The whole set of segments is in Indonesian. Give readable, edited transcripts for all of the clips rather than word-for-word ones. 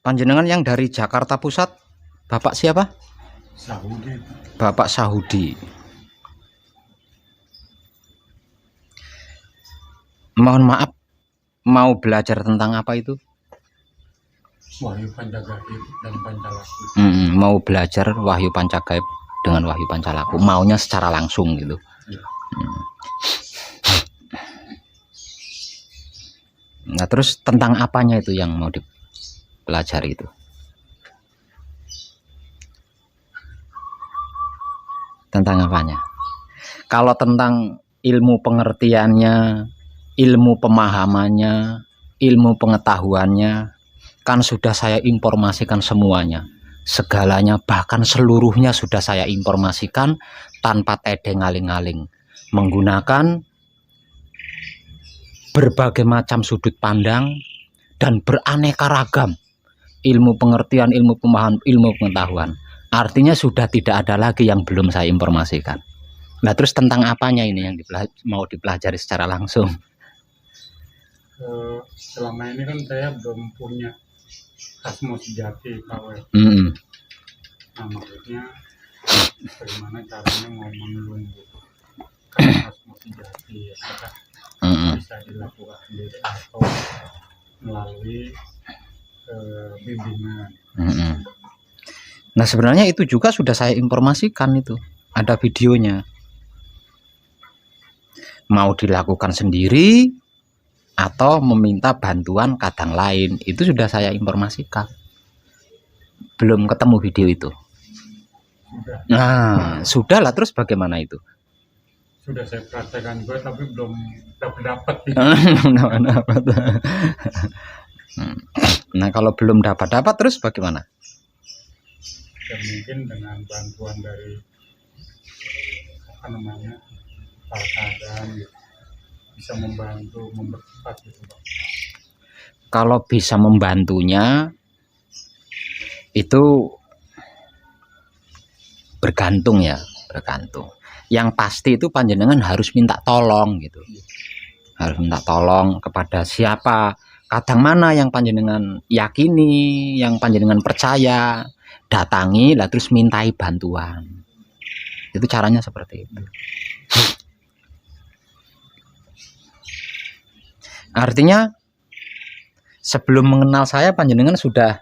Panjenengan yang dari Jakarta Pusat, Bapak siapa? Sahudi. Bapak Sahudi. Mohon maaf, mau belajar tentang apa itu? Wahyu Pancagaib dan Pancalaku. Mau belajar Wahyu Pancagaib dengan Wahyu Pancalaku. Maunya secara langsung gitu. Ya. Nah terus tentang apanya itu yang mau dipelajari itu? Tentang apanya? Kalau tentang ilmu pengertiannya, ilmu pemahamannya, ilmu pengetahuannya, kan sudah saya informasikan semuanya. Segalanya, bahkan seluruhnya sudah saya informasikan tanpa tedeng aling-aling. Menggunakan berbagai macam sudut pandang dan beraneka ragam ilmu pengertian, ilmu pemahaman, ilmu pengetahuan. Artinya sudah tidak ada lagi yang belum saya informasikan. Nah terus tentang apanya ini yang mau dipelajari secara langsung? Selama ini kan saya belum punya asmo sejati, Pak. Nah maksudnya bagaimana caranya mau menumbuhkan asmo sejati, apakah bisa dilakukan sendiri atau melalui bimbingan. Nah sebenarnya itu juga sudah saya informasikan, itu ada videonya. Mau dilakukan sendiri atau meminta bantuan kadang lain, itu sudah saya informasikan. Belum ketemu video itu? Sudah. Nah sudah lah, terus bagaimana itu? Sudah saya praktekkan juga tapi belum dapat. Nah kalau belum dapat terus bagaimana? Ya mungkin dengan bantuan dari para keadaan gitu, bisa membantu mempercepat gitu, Pak. Kalau bisa membantunya itu bergantung ya, bergantung. Yang pasti itu panjenengan harus minta tolong gitu. Harus minta tolong kepada siapa? Kadang mana yang panjenengan yakini, yang panjenengan percaya, datangi lah terus mintai bantuan. Itu caranya seperti itu. Artinya sebelum mengenal saya panjenengan sudah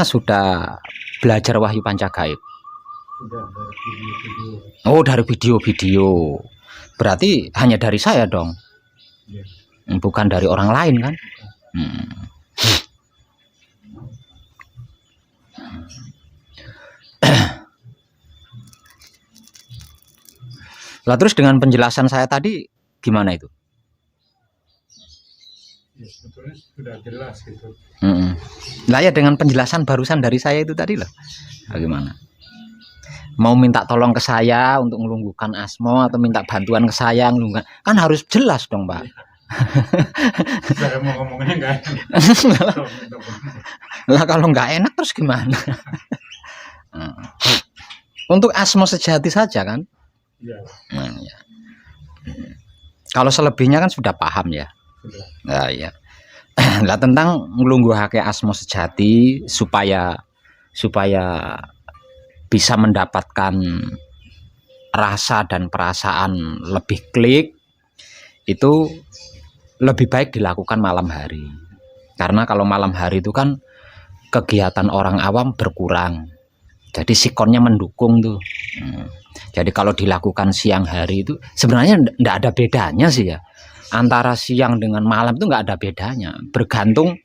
sudah belajar Wahyu Pancagaib. Sudah dari video-video. Oh, dari video-video. Berarti hanya dari saya dong. Ya. Bukan dari orang lain kan? Lah terus dengan penjelasan saya tadi gimana itu? Ya sebetulnya sudah jelas gitu. Lah ya dengan penjelasan barusan dari saya itu tadi loh. Bagaimana? Mau minta tolong ke saya untuk melumpuhkan asmo atau minta bantuan ke saya ngelungguhkan, kan harus jelas dong, Pak. Saya mau ngomongnya nggak enak. Lah kalau nggak enak terus gimana? Untuk asmo sejati saja kan? Ya. Ya. Kalau selebihnya kan sudah paham ya. Sudah. Nah, ya. Lah tentang nglungguhake asmo sejati supaya bisa mendapatkan rasa dan perasaan lebih klik, itu lebih baik dilakukan malam hari. Karena kalau malam hari itu kan kegiatan orang awam berkurang. Jadi sikonnya mendukung tuh. Jadi kalau dilakukan siang hari itu sebenarnya enggak ada bedanya sih ya. Antara siang dengan malam itu enggak ada bedanya. Bergantung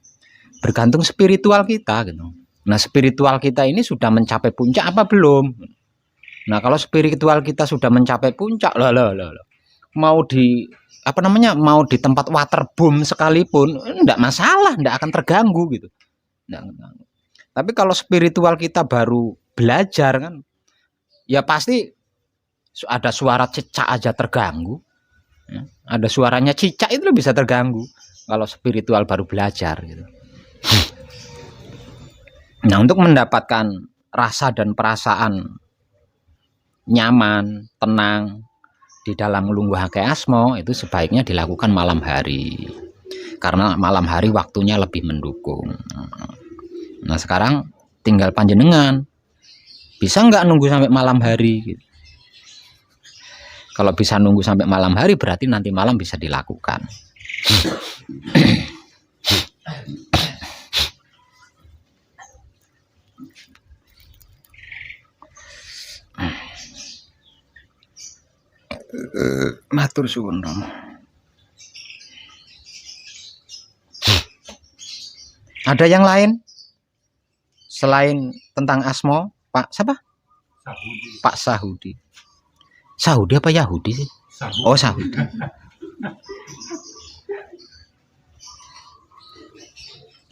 spiritual kita gitu. Nah, spiritual kita ini sudah mencapai puncak apa belum? Nah, kalau spiritual kita sudah mencapai puncak, mau di mau di tempat waterboom sekalipun enggak masalah, enggak akan terganggu gitu. Tapi kalau spiritual kita baru belajar kan, ya pasti ada suara cicak aja terganggu. Ada suaranya cicak itu bisa terganggu kalau spiritual baru belajar gitu. Nah, untuk mendapatkan rasa dan perasaan nyaman, tenang di dalam nglungguhake asmo itu sebaiknya dilakukan malam hari. karena malam hari waktunya lebih mendukung. Nah sekarang tinggal panjenengan bisa nggak nunggu sampai malam hari gitu. Kalau bisa nunggu sampai malam hari berarti nanti malam bisa dilakukan. Matur suwun. Ada yang lain selain tentang asmo, Pak siapa? Sahudi. Pak Sahudi. Sahudi apa Yahudi sih? Sahudi. Oh Sahudi.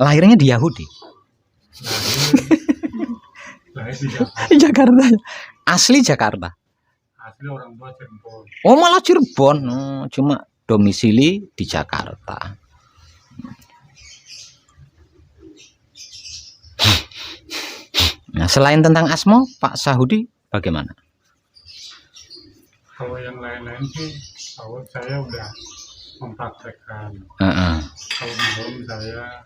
Lahirnya di Yahudi. Lahir di Jakarta. Jakarta. Asli Jakarta. Asli orang tua Cirebon. Oh malah Cirebon. Cuma domisili di Jakarta. Nah selain tentang asmo, Pak Sahudi bagaimana? Kalau yang lain-lain sih, kalau saya udah mempraktekkan. Kalau malam saya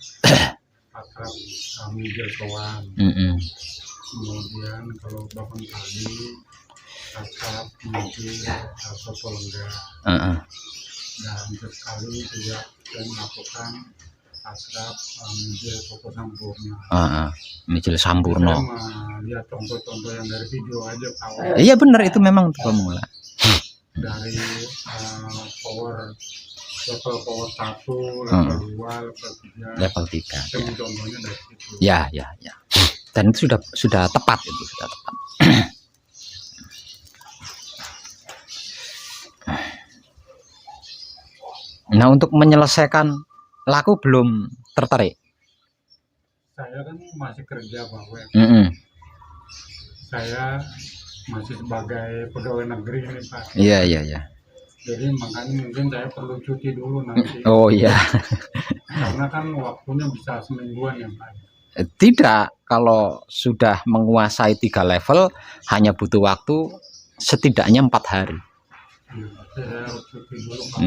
akrab kami jelsoan. Kemudian kalau bangun pagi akrab mungkin soto lenggah. Dan sekali juga saya melakukan akrab mijil soto sampurna. Mijil sampurna. Saya lihat contoh-contoh yang dari video aja Pak. Iya benar itu memang pemula. Dari level power 1, level 2, level 3. Level 3. Saya contohnya dari situ. Ya. Dan itu sudah tepat itu, sudah tepat. Nah, untuk menyelesaikan laku belum tertarik. Saya kan masih kerja Pak Web. Saya masih sebagai pegawai negeri ini Pak. Iya. Jadi makanya mungkin saya perlu cuti dulu nanti. Oh iya. Karena kan waktunya bisa semingguan ya Pak. Tidak, kalau sudah menguasai 3 level hanya butuh waktu setidaknya 4 hari. Ya, saya harus cuti dulu Pak.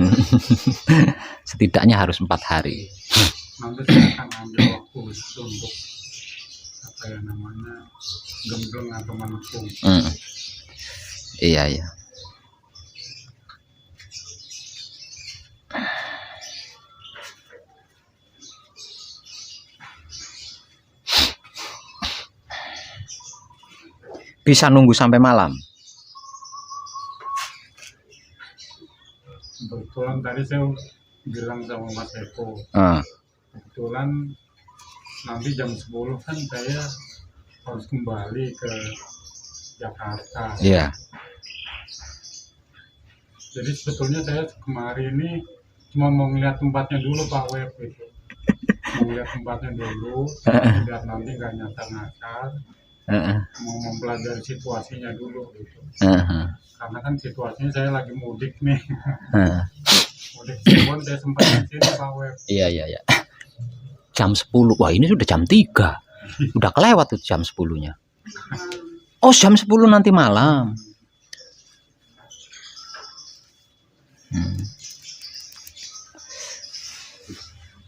Setidaknya harus 4 hari. Nanti saya akan ambil waktu untuk apa ya namanya gembleng atau menekung. Iya. Bisa nunggu sampai malam. Kebetulan tadi saya bilang sama Mas Eko. Kebetulan nanti jam 10 kan saya harus kembali ke Jakarta. Iya. Jadi sebetulnya saya kemarin ini cuma mau ngeliat tempatnya dulu Pak Web gitu. Mau ngeliat tempatnya dulu, biar nanti nggak nyasar-nyasar. Mau mempelajari situasinya dulu gitu. Karena kan situasinya saya lagi mudik nih. Mudik Cirebon saya sempat di sini Pak Web. Iya. Jam 10. Wah, ini sudah jam 3. Udah kelewat tuh jam 10-nya. Oh, jam 10 nanti malam.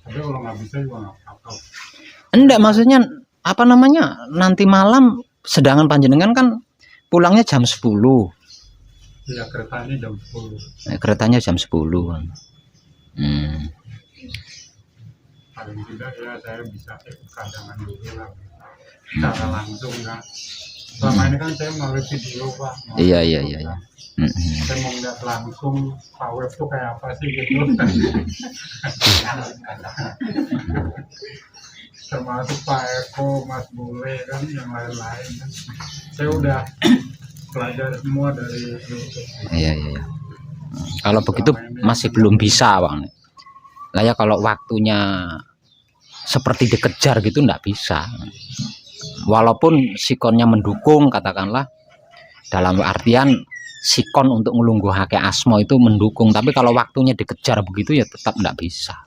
Tapi kalau nggak bisa juga nggak apa-apa. Enggak, maksudnya apa namanya? Nanti malam sedangkan panjenengan kan pulangnya jam 10. Iya, keretanya jam 10. Keretanya jam 10 kan. Paling tidak ya saya bisa ikut kadangan dulu lah. Secara langsung kan. Selama ini kan saya melalui video Pak. Iya. Saya mau lihat langsung Pak Web tuh kayak apa sih gitu. Termasuk Pak Eko, Mas Bule kan, yang lain-lain kan. Saya udah belajar semua dari YouTube. Iya. Kalau begitu masih belum bisa Bang. Lah ya kalau waktunya seperti dikejar gitu enggak bisa. Walaupun sikonnya mendukung katakanlah, dalam artian sikon untuk ngelungguhake asmo itu mendukung, tapi kalau waktunya dikejar begitu ya tetap enggak bisa.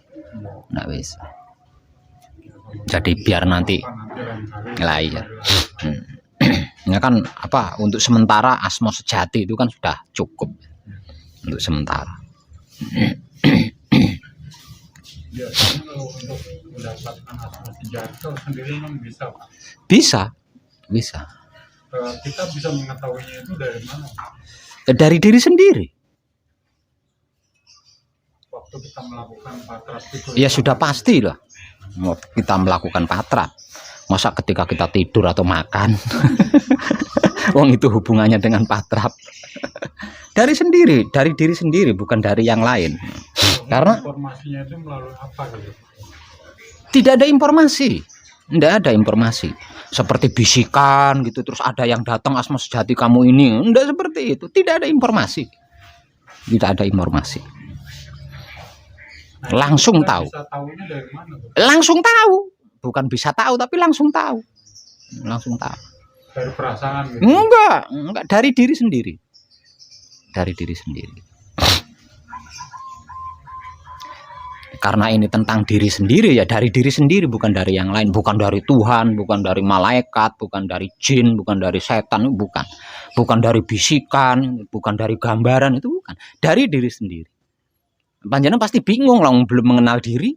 Jadi biar nanti lah ya. Ya kan apa, untuk sementara asmo sejati itu kan sudah cukup untuk sementara. biasanya kalau untuk mendapatkan asma sejati kalau sendiri memang bisa Pak. Bisa, bisa. Kita bisa mengetahuinya itu dari mana Pak? Dari diri sendiri. Waktu kita melakukan patrap itu Ya sudah pasti lah. Kita melakukan patrap. Masa ketika kita tidur atau makan, wong itu hubungannya dengan patrap. Dari sendiri, dari diri sendiri, bukan dari yang lain. Karena informasinya itu melalui apa gitu? tidak ada informasi, tidak ada informasi. Seperti bisikan gitu, terus ada yang datang asma sejati kamu ini, tidak seperti itu. Tidak ada informasi, tidak ada informasi. Nah, Langsung kita tahu. bisa tahunya dari mana tuh? Langsung tahu, bukan bisa tahu tapi langsung tahu, langsung tahu. Dari perasaan gitu? Enggak, dari diri sendiri, dari diri sendiri. Karena ini tentang diri sendiri, ya dari diri sendiri, bukan dari yang lain, bukan dari Tuhan, bukan dari malaikat, bukan dari jin, bukan dari setan, bukan dari bisikan, bukan dari gambaran, itu bukan, dari diri sendiri. Panjenengan pasti bingung lah, belum mengenal diri.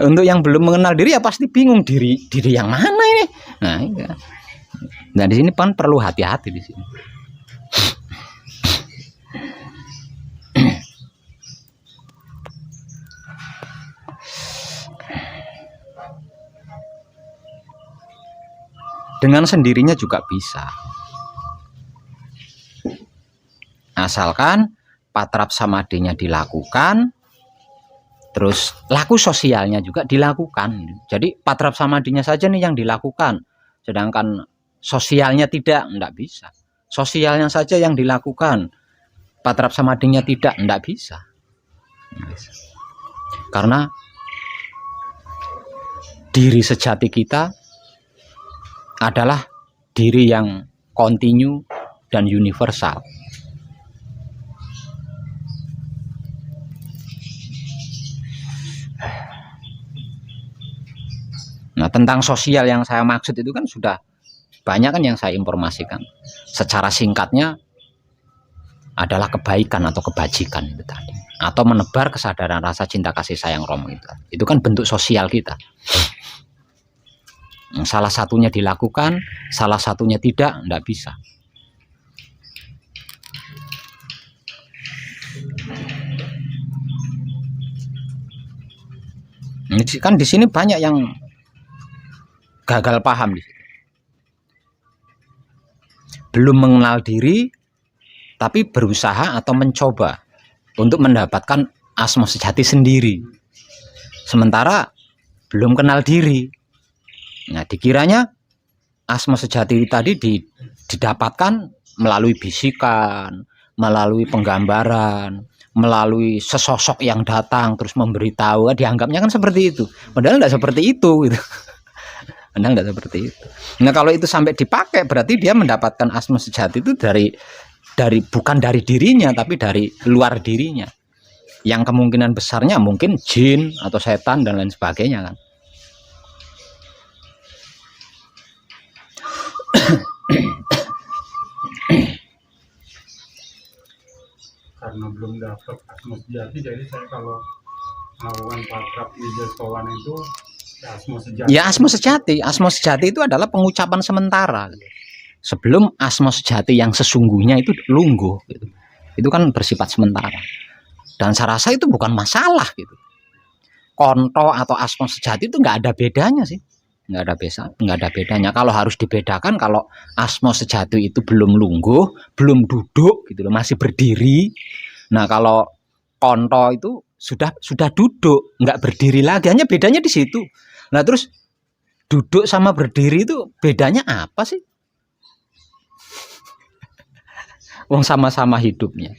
Untuk yang belum mengenal diri ya pasti bingung, diri yang mana ini. Nah, iya. Nah di sini kan perlu hati-hati di sini. Dengan sendirinya juga bisa. Asalkan patrap samadhinya dilakukan, terus laku sosialnya juga dilakukan. Jadi patrap samadhinya saja nih yang dilakukan, sedangkan sosialnya tidak bisa. Sosialnya saja yang dilakukan, patrap samadhinya tidak bisa. Karena diri sejati kita adalah diri yang kontinu dan universal. Nah, tentang sosial yang saya maksud itu kan sudah banyak kan yang saya informasikan. Secara singkatnya adalah kebaikan atau kebajikan itu tadi. Atau menebar kesadaran rasa cinta kasih sayang Romo itu. Itu kan bentuk sosial kita. Salah satunya dilakukan, salah satunya tidak bisa. Kan di sini banyak yang gagal paham di situ. Belum mengenal diri, tapi berusaha atau mencoba untuk mendapatkan asma sejati sendiri. Sementara belum kenal diri. Nah, dikiranya asma sejati tadi didapatkan melalui bisikan, melalui penggambaran, melalui sesosok yang datang terus memberitahu. Dianggapnya kan seperti itu. Padahal tidak seperti itu gitu. Padahal tidak seperti itu. Nah, kalau itu sampai dipakai berarti dia mendapatkan asma sejati itu dari bukan dari dirinya tapi dari luar dirinya. Yang kemungkinan besarnya mungkin jin atau setan dan lain sebagainya kan. Karena belum dapat asma sejati, jadi saya kalau melakukan patrap wijasowan itu asma sejati. Ya asma sejati. Asma sejati itu adalah pengucapan sementara. Sebelum asma sejati yang sesungguhnya itu lungguh gitu. Itu kan bersifat sementara. Dan saya rasa itu bukan masalah gitu. Konto atau asma sejati itu nggak ada bedanya sih. Nggak ada bedanya. Kalau harus dibedakan, kalau asma sejati itu belum lungguh, belum duduk gitu loh, masih berdiri. Nah, kalau konto itu sudah duduk, nggak berdiri lagi. Hanya bedanya di situ. Nah, terus duduk sama berdiri itu bedanya apa sih? Wong sama-sama hidupnya.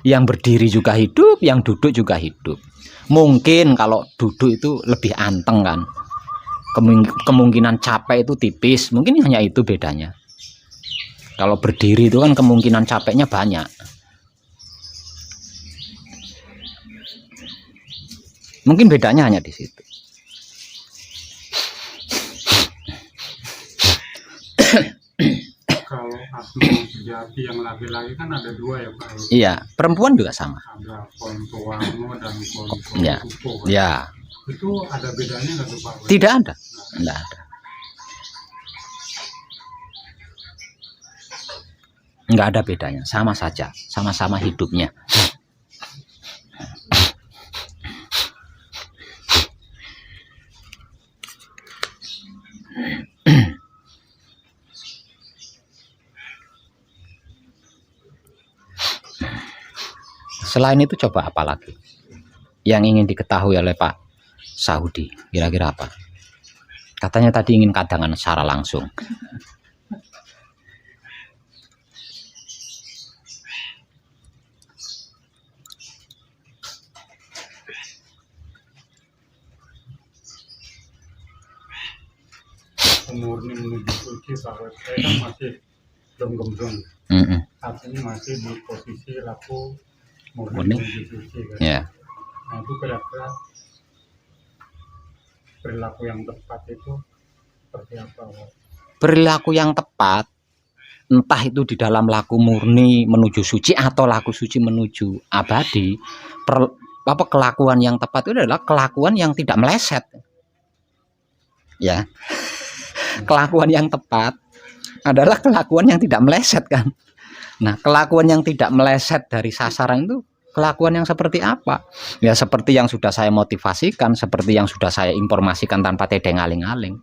Yang berdiri juga hidup, yang duduk juga hidup. Mungkin kalau duduk itu lebih anteng kan. Kemungkinan capek itu tipis, mungkin hanya itu bedanya. Kalau berdiri itu kan kemungkinan capeknya banyak. Mungkin bedanya hanya di situ. Kalau Asmo sejati yang laki-laki kan ada dua ya Pak. Iya, perempuan juga sama. Ada Kontowarno dan Ya, Kontosupo. Kan? ya. Itu ada bedanya nggak tuh Pak? Tidak ada, tidak ada. Nggak ada bedanya, sama saja, sama-sama hidupnya. Selain itu coba apa lagi yang ingin diketahui oleh Pak Sahudi? Kira-kira apa? Katanya tadi ingin kadangan secara langsung. Murni menuju suci Pak. Saya kan masih belum gembrong. Artinya masih di posisi laku murni menuju suci kan. Yeah. Nah itu kira-kira perilaku yang tepat itu seperti apa Pak? Perilaku yang tepat, entah itu di dalam laku murni menuju suci atau laku suci menuju abadi, kelakuan yang tepat itu adalah kelakuan yang tidak meleset. Ya. Kelakuan yang tepat adalah kelakuan yang tidak meleset kan. Nah, kelakuan yang tidak meleset dari sasaran itu kelakuan yang seperti apa? Ya seperti yang sudah saya motivasikan, seperti yang sudah saya informasikan tanpa tedeng aling-aling.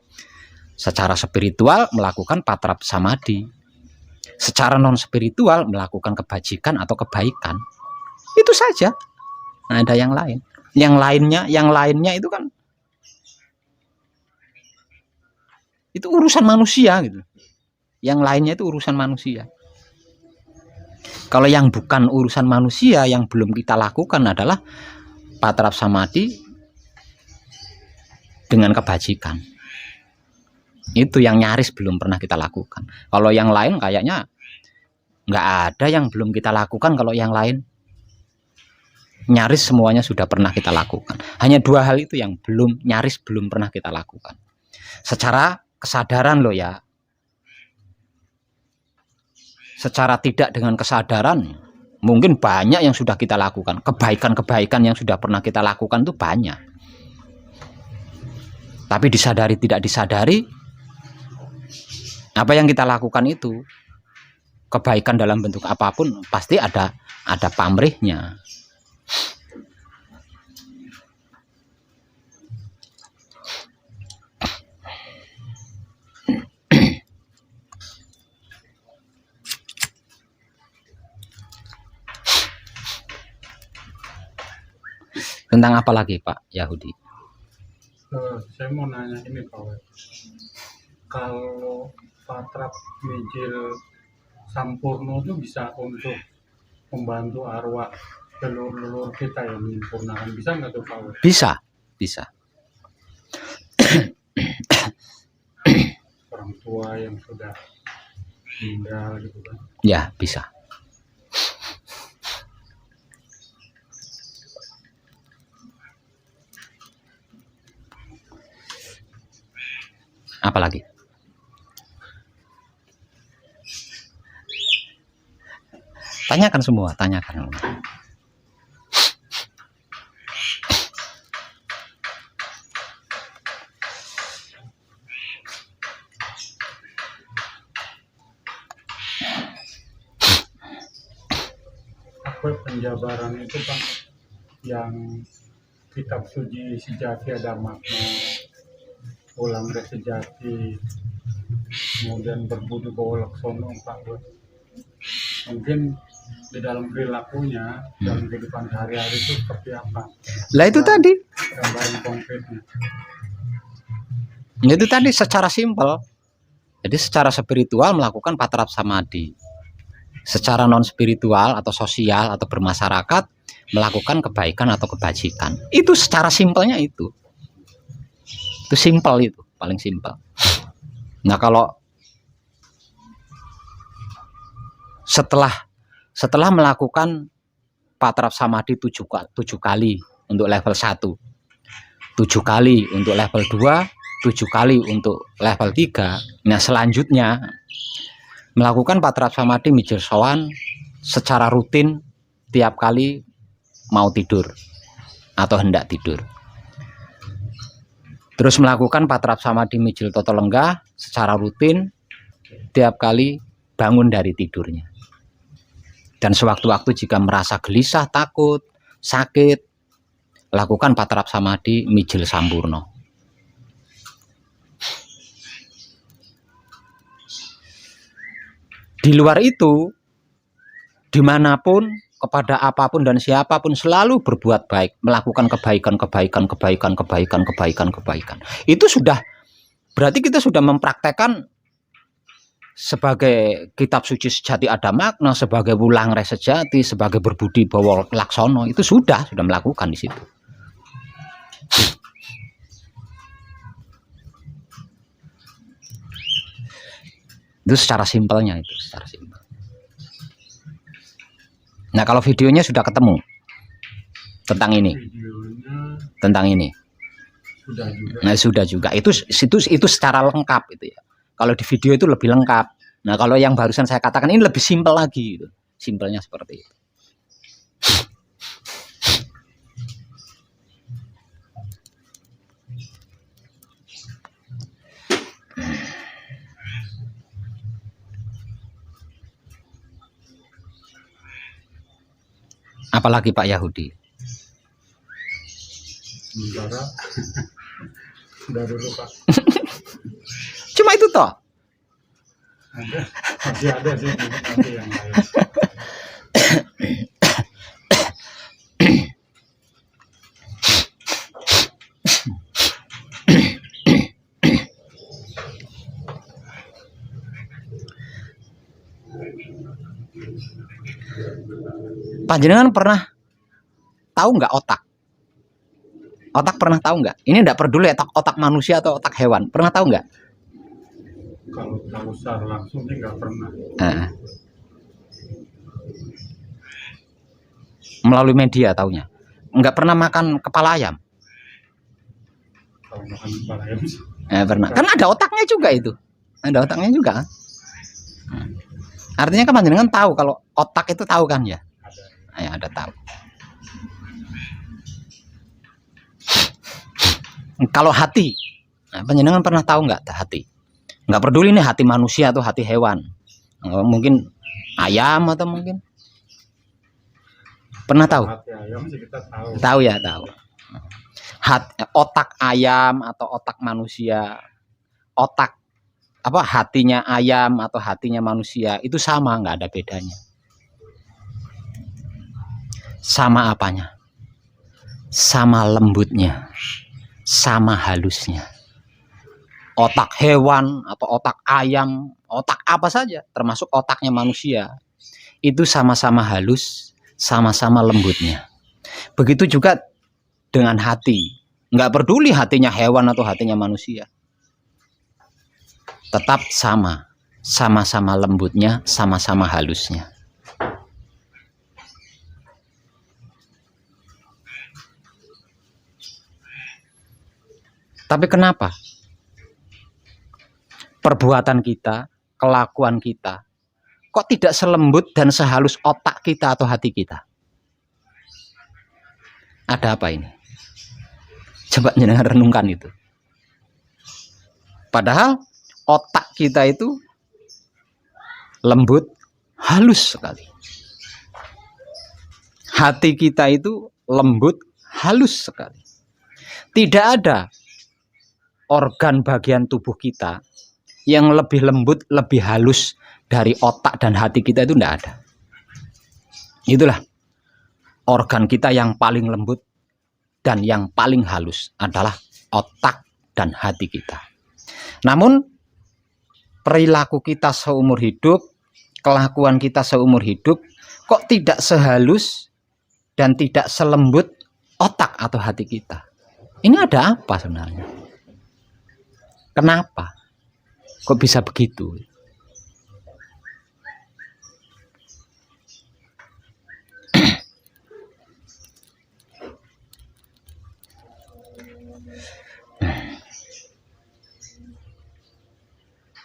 Secara spiritual melakukan patrap samadhi. Secara non spiritual melakukan kebajikan atau kebaikan. Itu saja. Nah, ada yang lain. Yang lainnya itu kan itu urusan manusia gitu. Yang lainnya itu urusan manusia. Kalau yang bukan urusan manusia yang belum kita lakukan adalah patrap samadhi dengan kebajikan. Itu yang nyaris belum pernah kita lakukan. Kalau yang lain kayaknya nggak ada yang belum kita lakukan. Kalau yang lain nyaris semuanya sudah pernah kita lakukan. Hanya dua hal itu yang nyaris belum pernah kita lakukan. Secara kesadaran loh ya. Secara tidak dengan kesadaran mungkin banyak yang sudah kita lakukan. Kebaikan-kebaikan yang sudah pernah kita lakukan itu banyak. Tapi disadari tidak disadari, apa yang kita lakukan itu kebaikan dalam bentuk apapun pasti ada pamrihnya. Tentang apa lagi Pak Yahudi? Saya mau nanya ini Pak Web. Kalau patrap mijil sampurno itu bisa untuk membantu arwah leluhur kita yang menyempurnakan, bisa nggak tuh Pak Web? Bisa. Orang tua yang sudah meninggal gitu kan? Ya, bisa. Apalagi? Tanyakan semua, tanyakan. Apa penjabaran itu Pak yang kitab suci sejati ada makna ulang sejati, kemudian berbudi bawalaksono Pak Web. Mungkin di dalam perilakunya dalam kehidupan sehari-hari itu seperti apa? Lah itu tadi. Gambaran konkretnya. Itu tadi secara simpel. Jadi secara spiritual melakukan patrap samadhi. Secara non spiritual atau sosial atau bermasyarakat melakukan kebaikan atau kebajikan. Itu secara simpelnya itu. Itu simpel, itu paling simpel. Nah, kalau setelah melakukan patrap samadhi 7 kali untuk level 1, 7 kali untuk level 2, 7 kali untuk level 3. Nah, selanjutnya Melakukan Patra Samadhi Mijil Sowan secara rutin tiap kali mau tidur atau hendak tidur. Terus melakukan Patra Samadhi Mijil Toto Lenggah secara rutin tiap kali bangun dari tidurnya. Dan sewaktu-waktu jika merasa gelisah, takut, sakit, lakukan Patra Samadhi Mijil Sampurno. Di luar itu, dimanapun, kepada apapun dan siapapun selalu berbuat baik, melakukan kebaikan. Itu sudah berarti kita sudah mempraktekkan sebagai kitab suci sejati ada makna, sebagai wulang res sejati, sebagai berbudi bawa laksono, itu sudah melakukan di situ. Itu secara simpelnya itu, secara simpel. Nah, kalau videonya sudah ketemu tentang ini. Tentang ini. Sudah juga. Nah, sudah juga. Itu secara lengkap itu ya. Kalau di video itu lebih lengkap. Nah, kalau yang barusan saya katakan ini lebih simpel lagi gitu. Simpelnya seperti itu. Apalagi Pak Yahudi? Sementara sudah dulu Pak. Cuma itu toh? Masih ada sih nanti yang lain. Panjenengan pernah tahu nggak otak? Otak pernah tahu nggak? Ini nggak peduli otak manusia atau otak hewan. Pernah tahu nggak? Kalau tahu secara langsung sih nggak pernah. Melalui media taunya. Nggak pernah makan kepala ayam. Kalau makan kepala ayam sih. Pernah. Kan ada otaknya juga itu. Ada otaknya juga. Artinya kan panjenengan tahu kalau otak itu tahu kan ya? Ada tahu. Kalau hati, nah, panjenengan pernah tahu nggak hati? Nggak peduli nih hati manusia atau hati hewan, mungkin ayam atau mungkin pernah tahu? Hati ayam sih kita tahu. Tahu ya, tahu. Otak ayam atau otak manusia, otak apa hatinya ayam atau hatinya manusia itu sama, nggak ada bedanya. Sama apanya? Sama lembutnya, sama halusnya. Otak hewan atau otak ayam, otak apa saja, termasuk otaknya manusia, itu sama-sama halus, sama-sama lembutnya. Begitu juga dengan hati. Nggak peduli hatinya hewan atau hatinya manusia. Tetap sama-sama lembutnya, sama-sama halusnya. Tapi kenapa perbuatan kita, kelakuan kita, kok tidak selembut dan sehalus otak kita atau hati kita? Ada apa ini? Coba jangan renungkan itu. Padahal otak kita itu lembut, halus sekali. Hati kita itu lembut, halus sekali. Tidak ada organ bagian tubuh kita yang lebih lembut, lebih halus dari otak dan hati kita, itu tidak ada. Itulah organ kita yang paling lembut dan yang paling halus adalah otak dan hati kita. Namun perilaku kita seumur hidup, kelakuan kita seumur hidup kok tidak sehalus dan tidak selembut otak atau hati kita. Ini ada apa sebenarnya? Kenapa? Kok bisa begitu?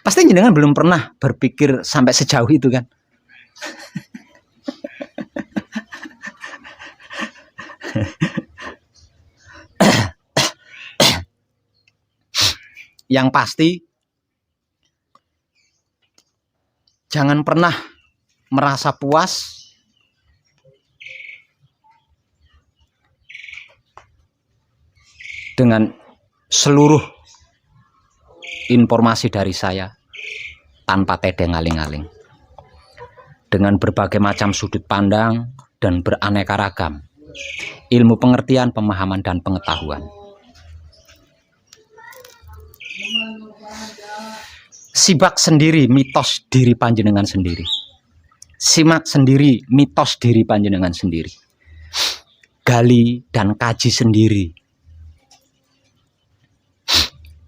Pasti Mungkin jenengan belum pernah berpikir sampai sejauh itu kan. Yang pasti jangan pernah merasa puas dengan seluruh informasi dari saya tanpa tedeng aling-aling, dengan berbagai macam sudut pandang dan beraneka ragam ilmu pengertian, pemahaman, dan pengetahuan. Simak sendiri mitos diri panjenengan sendiri. Simak sendiri mitos diri panjenengan sendiri. Gali dan kaji sendiri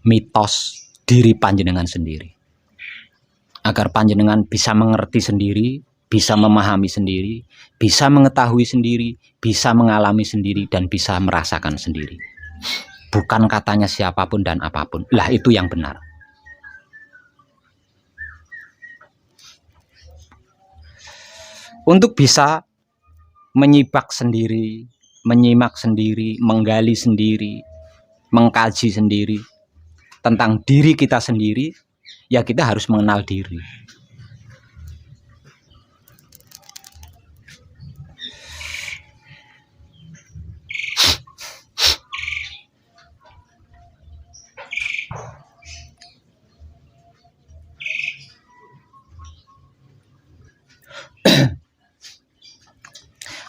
mitos diri panjenengan sendiri, agar panjenengan bisa mengerti sendiri, bisa memahami sendiri, bisa mengetahui sendiri, bisa mengalami sendiri, dan bisa merasakan sendiri. Bukan katanya siapapun dan apapun. Lah itu yang benar. Untuk bisa menyibak sendiri, menyimak sendiri, menggali sendiri, mengkaji sendiri tentang diri kita sendiri, ya kita harus mengenal diri.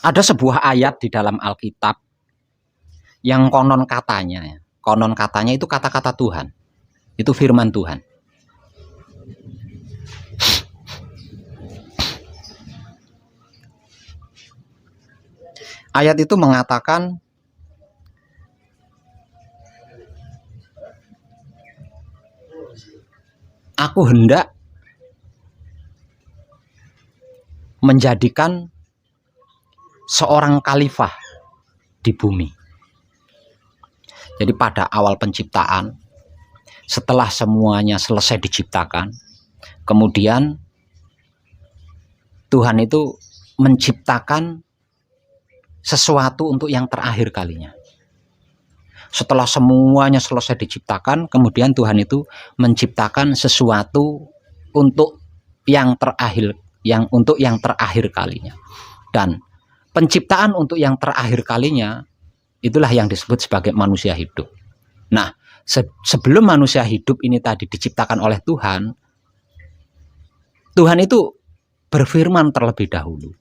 Ada sebuah ayat di dalam Alkitab yang konon katanya itu kata-kata Tuhan. Itu firman Tuhan. Ayat itu mengatakan, aku hendak menjadikan seorang khalifah di bumi. Jadi pada awal penciptaan, setelah semuanya selesai diciptakan, kemudian Tuhan itu menciptakan sesuatu untuk yang terakhir kalinya. Setelah semuanya selesai diciptakan, kemudian Tuhan itu menciptakan sesuatu untuk yang terakhir, untuk yang terakhir kalinya. Dan penciptaan untuk yang terakhir kalinya itulah yang disebut sebagai manusia hidup. Nah, sebelum manusia hidup ini tadi diciptakan oleh Tuhan, Tuhan itu berfirman terlebih dahulu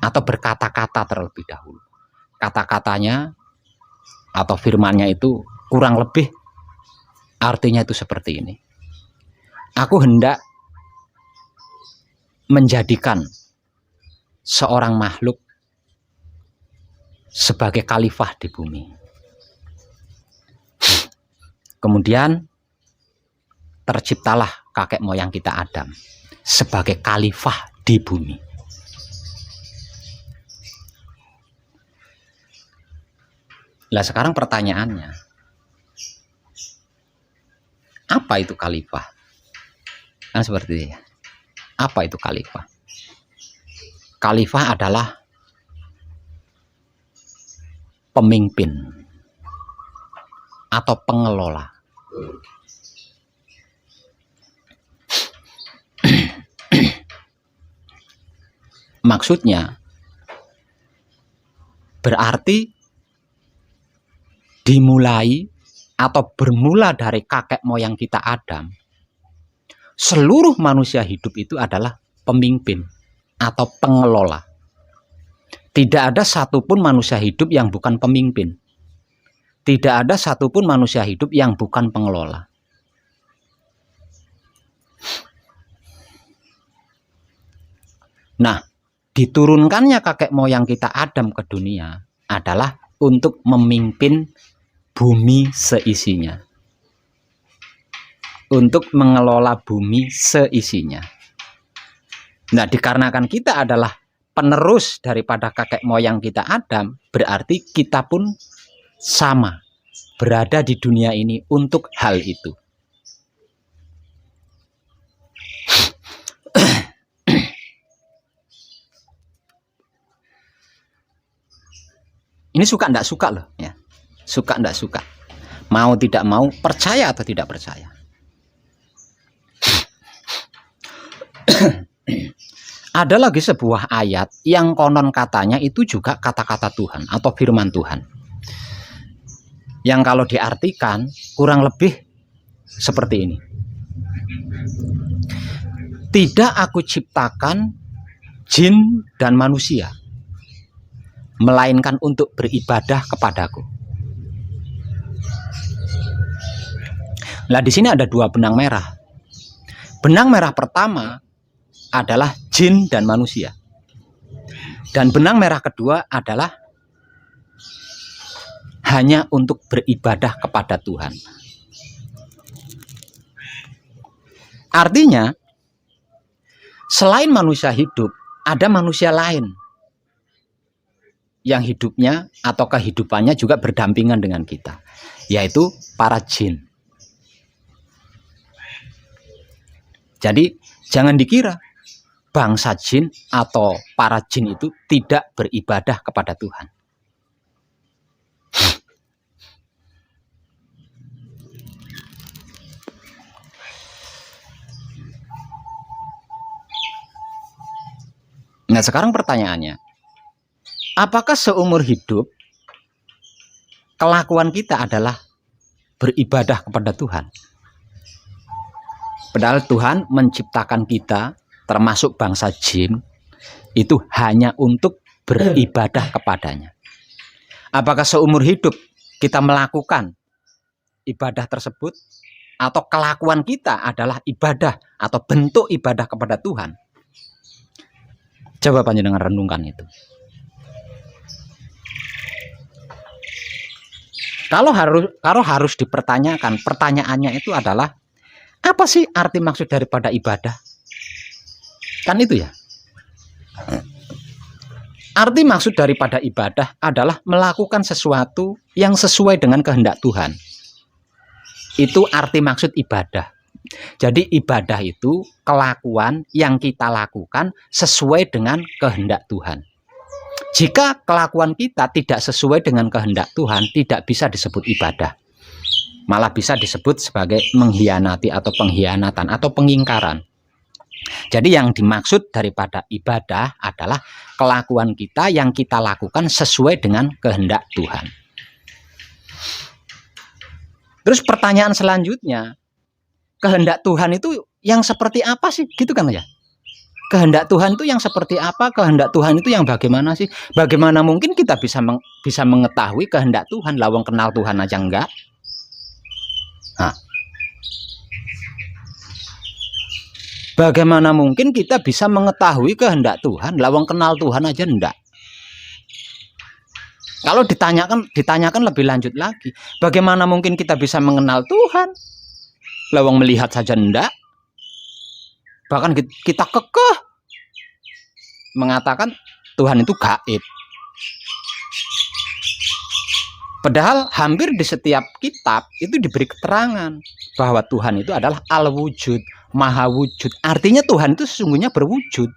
atau berkata-kata terlebih dahulu. Kata-katanya atau firmannya itu kurang lebih artinya itu seperti ini. Aku hendak menjadikan seorang makhluk sebagai khalifah di bumi. Kemudian terciptalah kakek moyang kita Adam sebagai khalifah di bumi. Lah sekarang pertanyaannya, apa itu khalifah? Kan seperti itu ya. Apa itu khalifah? Khalifah adalah pemimpin atau pengelola. Maksudnya berarti dimulai atau bermula dari kakek moyang kita Adam, seluruh manusia hidup itu adalah pemimpin atau pengelola. Tidak ada satupun manusia hidup yang bukan pemimpin. Tidak ada satupun manusia hidup yang bukan pengelola. Nah, diturunkannya kakek moyang kita Adam ke dunia adalah untuk memimpin bumi seisinya. Untuk mengelola bumi seisinya. Nah, dikarenakan kita adalah penerus daripada kakek moyang kita Adam, berarti kita pun sama berada di dunia ini untuk hal itu. Ini suka ndak suka loh ya. Suka ndak suka. Mau tidak mau, percaya atau tidak percaya. Ada lagi sebuah ayat yang konon katanya itu juga kata-kata Tuhan atau firman Tuhan. Yang kalau diartikan kurang lebih seperti ini. Tidak aku ciptakan jin dan manusia, melainkan untuk beribadah kepadaku. Nah, di sini ada dua benang merah. Benang merah pertama adalah jin dan manusia. Dan benang merah kedua adalah hanya untuk beribadah kepada Tuhan. Artinya, selain manusia hidup, ada manusia lain yang hidupnya atau kehidupannya juga berdampingan dengan kita, yaitu para jin. Jadi, jangan dikira bangsa jin atau para jin itu tidak beribadah kepada Tuhan. Nah, sekarang pertanyaannya, apakah seumur hidup kelakuan kita adalah beribadah kepada Tuhan? Padahal Tuhan menciptakan kita, termasuk bangsa jin, itu hanya untuk beribadah kepadanya. Apakah seumur hidup kita melakukan ibadah tersebut, atau kelakuan kita adalah ibadah atau bentuk ibadah kepada Tuhan? Coba panjenengan renungkan itu. Kalau harus dipertanyakan, pertanyaannya itu adalah, apa sih arti maksud daripada ibadah? Kan itu ya. Arti maksud daripada ibadah adalah melakukan sesuatu yang sesuai dengan kehendak Tuhan. Itu arti maksud ibadah. Jadi ibadah itu kelakuan yang kita lakukan sesuai dengan kehendak Tuhan. Jika kelakuan kita tidak sesuai dengan kehendak Tuhan, tidak bisa disebut ibadah. Malah bisa disebut sebagai mengkhianati atau pengkhianatan atau pengingkaran. Jadi yang dimaksud daripada ibadah adalah kelakuan kita yang kita lakukan sesuai dengan kehendak Tuhan. Terus pertanyaan selanjutnya, kehendak Tuhan itu yang seperti apa sih? Gitu kan ya? Kehendak Tuhan itu yang seperti apa? Kehendak Tuhan itu yang bagaimana sih? Bagaimana mungkin kita bisa mengetahui kehendak Tuhan? Lawang kenal Tuhan aja enggak? Nah, bagaimana mungkin kita bisa mengetahui kehendak Tuhan? Lawang kenal Tuhan aja enggak? Kalau ditanyakan lebih lanjut lagi, bagaimana mungkin kita bisa mengenal Tuhan? Lawang melihat saja enggak. Bahkan kita kekeh mengatakan Tuhan itu gaib. Padahal hampir di setiap kitab itu diberi keterangan bahwa Tuhan itu adalah al-wujud, maha wujud. Artinya Tuhan itu sesungguhnya berwujud.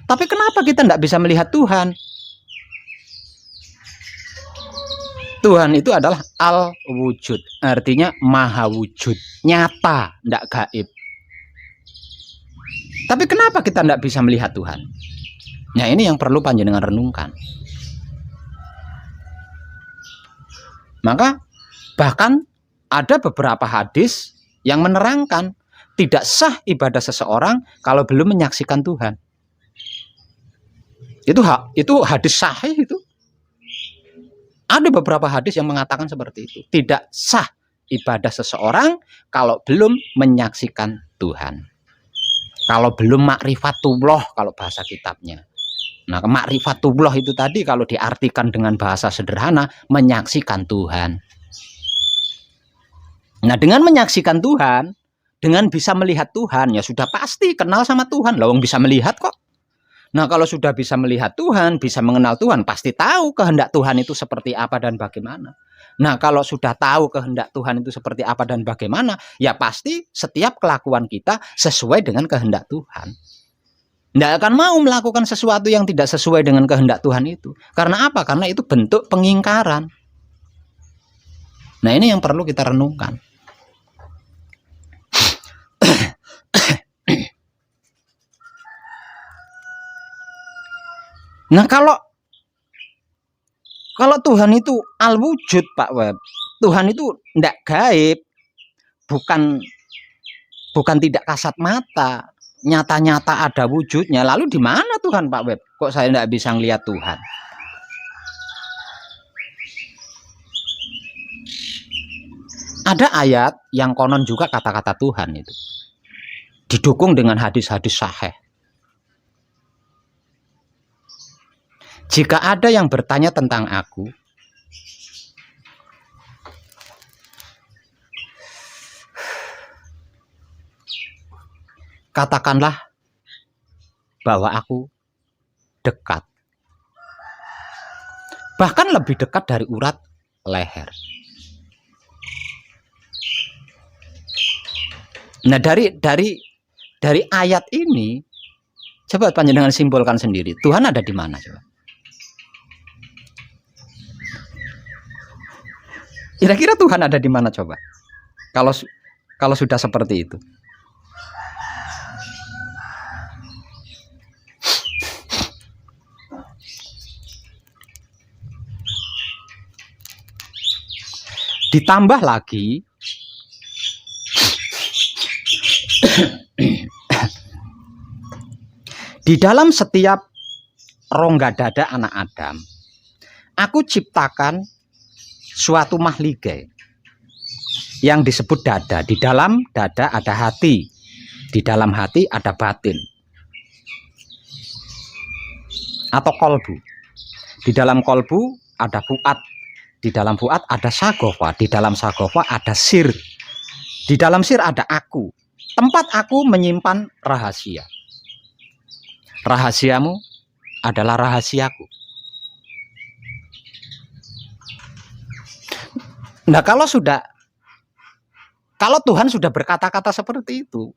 Tapi kenapa kita tidak bisa melihat Tuhan? Tuhan itu adalah al-wujud, artinya maha wujud, nyata, tidak gaib. Tapi kenapa kita tidak bisa melihat Tuhan? Nah, ini yang perlu panjenengan renungkan. Maka bahkan ada beberapa hadis yang menerangkan tidak sah ibadah seseorang kalau belum menyaksikan Tuhan. Itu hadis sahih itu. Ada beberapa hadis yang mengatakan seperti itu. Tidak sah ibadah seseorang kalau belum menyaksikan Tuhan. Kalau belum ma'rifatullah kalau bahasa kitabnya. Nah, ma'rifatullah itu tadi kalau diartikan dengan bahasa sederhana, menyaksikan Tuhan. Nah, dengan menyaksikan Tuhan, dengan bisa melihat Tuhan, ya sudah pasti kenal sama Tuhan. Lawang bisa melihat kok. Nah, kalau sudah bisa melihat Tuhan, bisa mengenal Tuhan, pasti tahu kehendak Tuhan itu seperti apa dan bagaimana. Nah, kalau sudah tahu kehendak Tuhan itu seperti apa dan bagaimana, ya pasti setiap kelakuan kita sesuai dengan kehendak Tuhan. Tidak akan mau melakukan sesuatu yang tidak sesuai dengan kehendak Tuhan itu. Karena apa? Karena itu bentuk pengingkaran. Nah, ini yang perlu kita renungkan. Nah, kalau Tuhan itu al-wujud, Pak Web, Tuhan itu tidak gaib, bukan tidak kasat mata, nyata-nyata ada wujudnya. Lalu di mana Tuhan, Pak Web? Kok saya tidak bisa ngelihat Tuhan? Ada ayat yang konon juga kata-kata Tuhan itu didukung dengan hadis-hadis sahih. Jika ada yang bertanya tentang aku, katakanlah bahwa aku dekat. Bahkan lebih dekat dari urat leher. Nah, dari ayat ini, coba panjenengan simpulkan sendiri. Tuhan ada di mana, coba? Kira-kira Tuhan ada di mana, coba? Kalau sudah seperti itu. Ditambah lagi di dalam setiap rongga dada anak Adam, aku ciptakan suatu mahligai yang disebut dada. Di dalam dada ada hati, di dalam hati ada batin atau kolbu. Di dalam kolbu ada fuad, di dalam fuad ada sagofa, di dalam sagofa ada sir, di dalam sir ada aku, tempat aku menyimpan rahasia. Rahasiamu adalah rahasiaku. Nah, kalau Tuhan sudah berkata-kata seperti itu,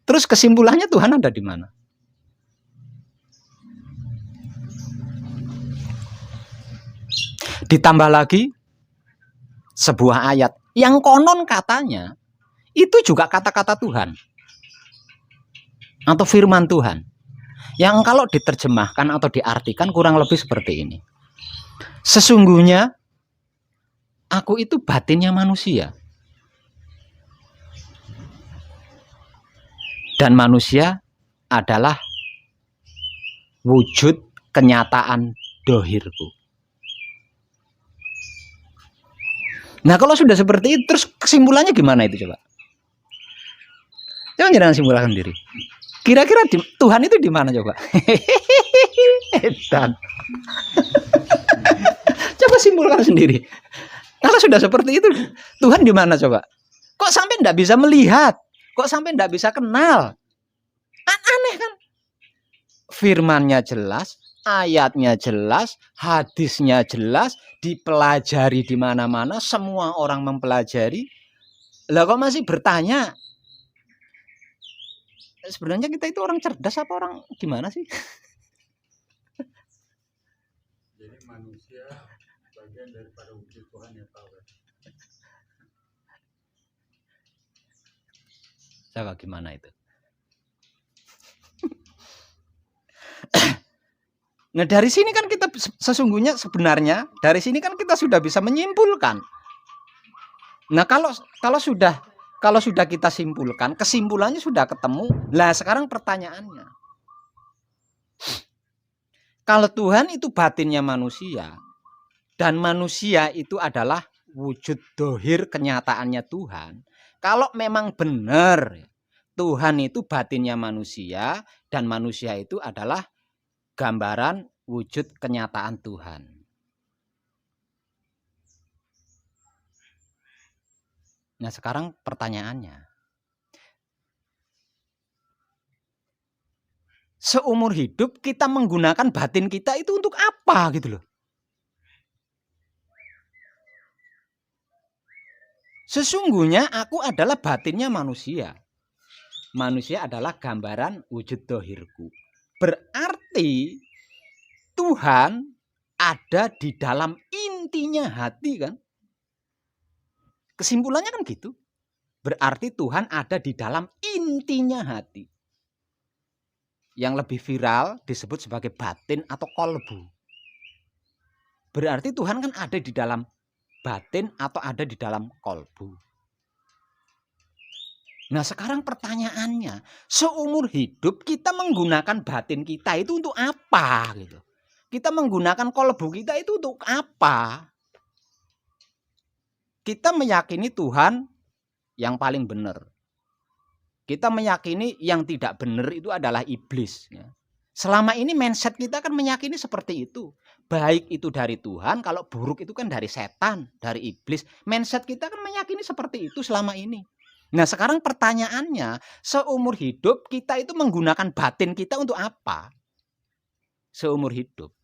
terus kesimpulannya Tuhan ada di mana? Ditambah lagi sebuah ayat yang konon katanya itu juga kata-kata Tuhan atau firman Tuhan, yang kalau diterjemahkan atau diartikan kurang lebih seperti ini. Sesungguhnya aku itu batinnya manusia, dan manusia adalah wujud kenyataan dohirku. Nah, kalau sudah seperti itu, terus kesimpulannya gimana itu, coba? Jangan simpulkan sendiri. Kira-kira Tuhan itu di mana, coba? Edan. Coba simpulkan sendiri. Kalau sudah seperti itu, Tuhan di mana, coba? Kok sampai tidak bisa melihat? Kok sampai tidak bisa kenal? Aneh kan? Firmannya jelas, ayatnya jelas, hadisnya jelas, dipelajari di mana-mana, semua orang mempelajari. Lah kok masih bertanya? Sebenarnya kita itu orang cerdas apa orang gimana sih? Jadi manusia bagian daripada wujud Tuhan ya, Pak. Coba gimana itu? Nah, dari sini kan kita sebenarnya dari sini kan kita sudah bisa menyimpulkan. Nah, kalau sudah kita simpulkan, kesimpulannya sudah ketemu. Lah sekarang pertanyaannya, kalau Tuhan itu batinnya manusia dan manusia itu adalah wujud dohir kenyataannya Tuhan, kalau memang benar Tuhan itu batinnya manusia dan manusia itu adalah gambaran wujud kenyataan Tuhan. Nah, sekarang pertanyaannya, seumur hidup kita menggunakan batin kita itu untuk apa gitu loh? Sesungguhnya aku adalah batinnya manusia. Manusia adalah gambaran wujud dohirku. Berarti Tuhan ada di dalam intinya hati kan? Kesimpulannya kan gitu. Berarti Tuhan ada di dalam intinya hati. Yang lebih viral disebut sebagai batin atau kolbu. Berarti Tuhan kan ada di dalam batin atau ada di dalam kolbu. Nah sekarang pertanyaannya, seumur hidup kita menggunakan batin kita itu untuk apa gitu? Kita menggunakan kolbu kita itu untuk apa? Kita meyakini Tuhan yang paling benar. Kita meyakini yang tidak benar itu adalah iblis. Selama ini mindset kita kan meyakini seperti itu. Baik itu dari Tuhan, kalau buruk itu kan dari setan, dari iblis. Mindset kita kan meyakini seperti itu selama ini. Nah sekarang pertanyaannya, seumur hidup kita itu menggunakan batin kita untuk apa? Seumur hidup.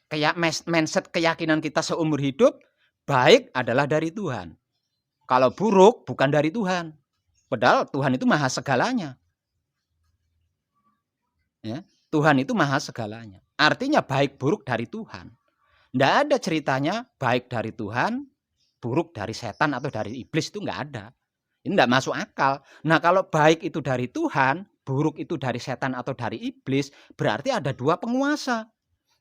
Kayak mindset keyakinan kita seumur hidup, baik adalah dari Tuhan. Kalau buruk bukan dari Tuhan. Padahal Tuhan itu maha segalanya. Ya, Tuhan itu maha segalanya. Artinya baik buruk dari Tuhan. Tidak ada ceritanya baik dari Tuhan, buruk dari setan atau dari iblis, itu nggak ada. Ini tidak masuk akal. Nah kalau baik itu dari Tuhan, buruk itu dari setan atau dari iblis, berarti ada dua penguasa.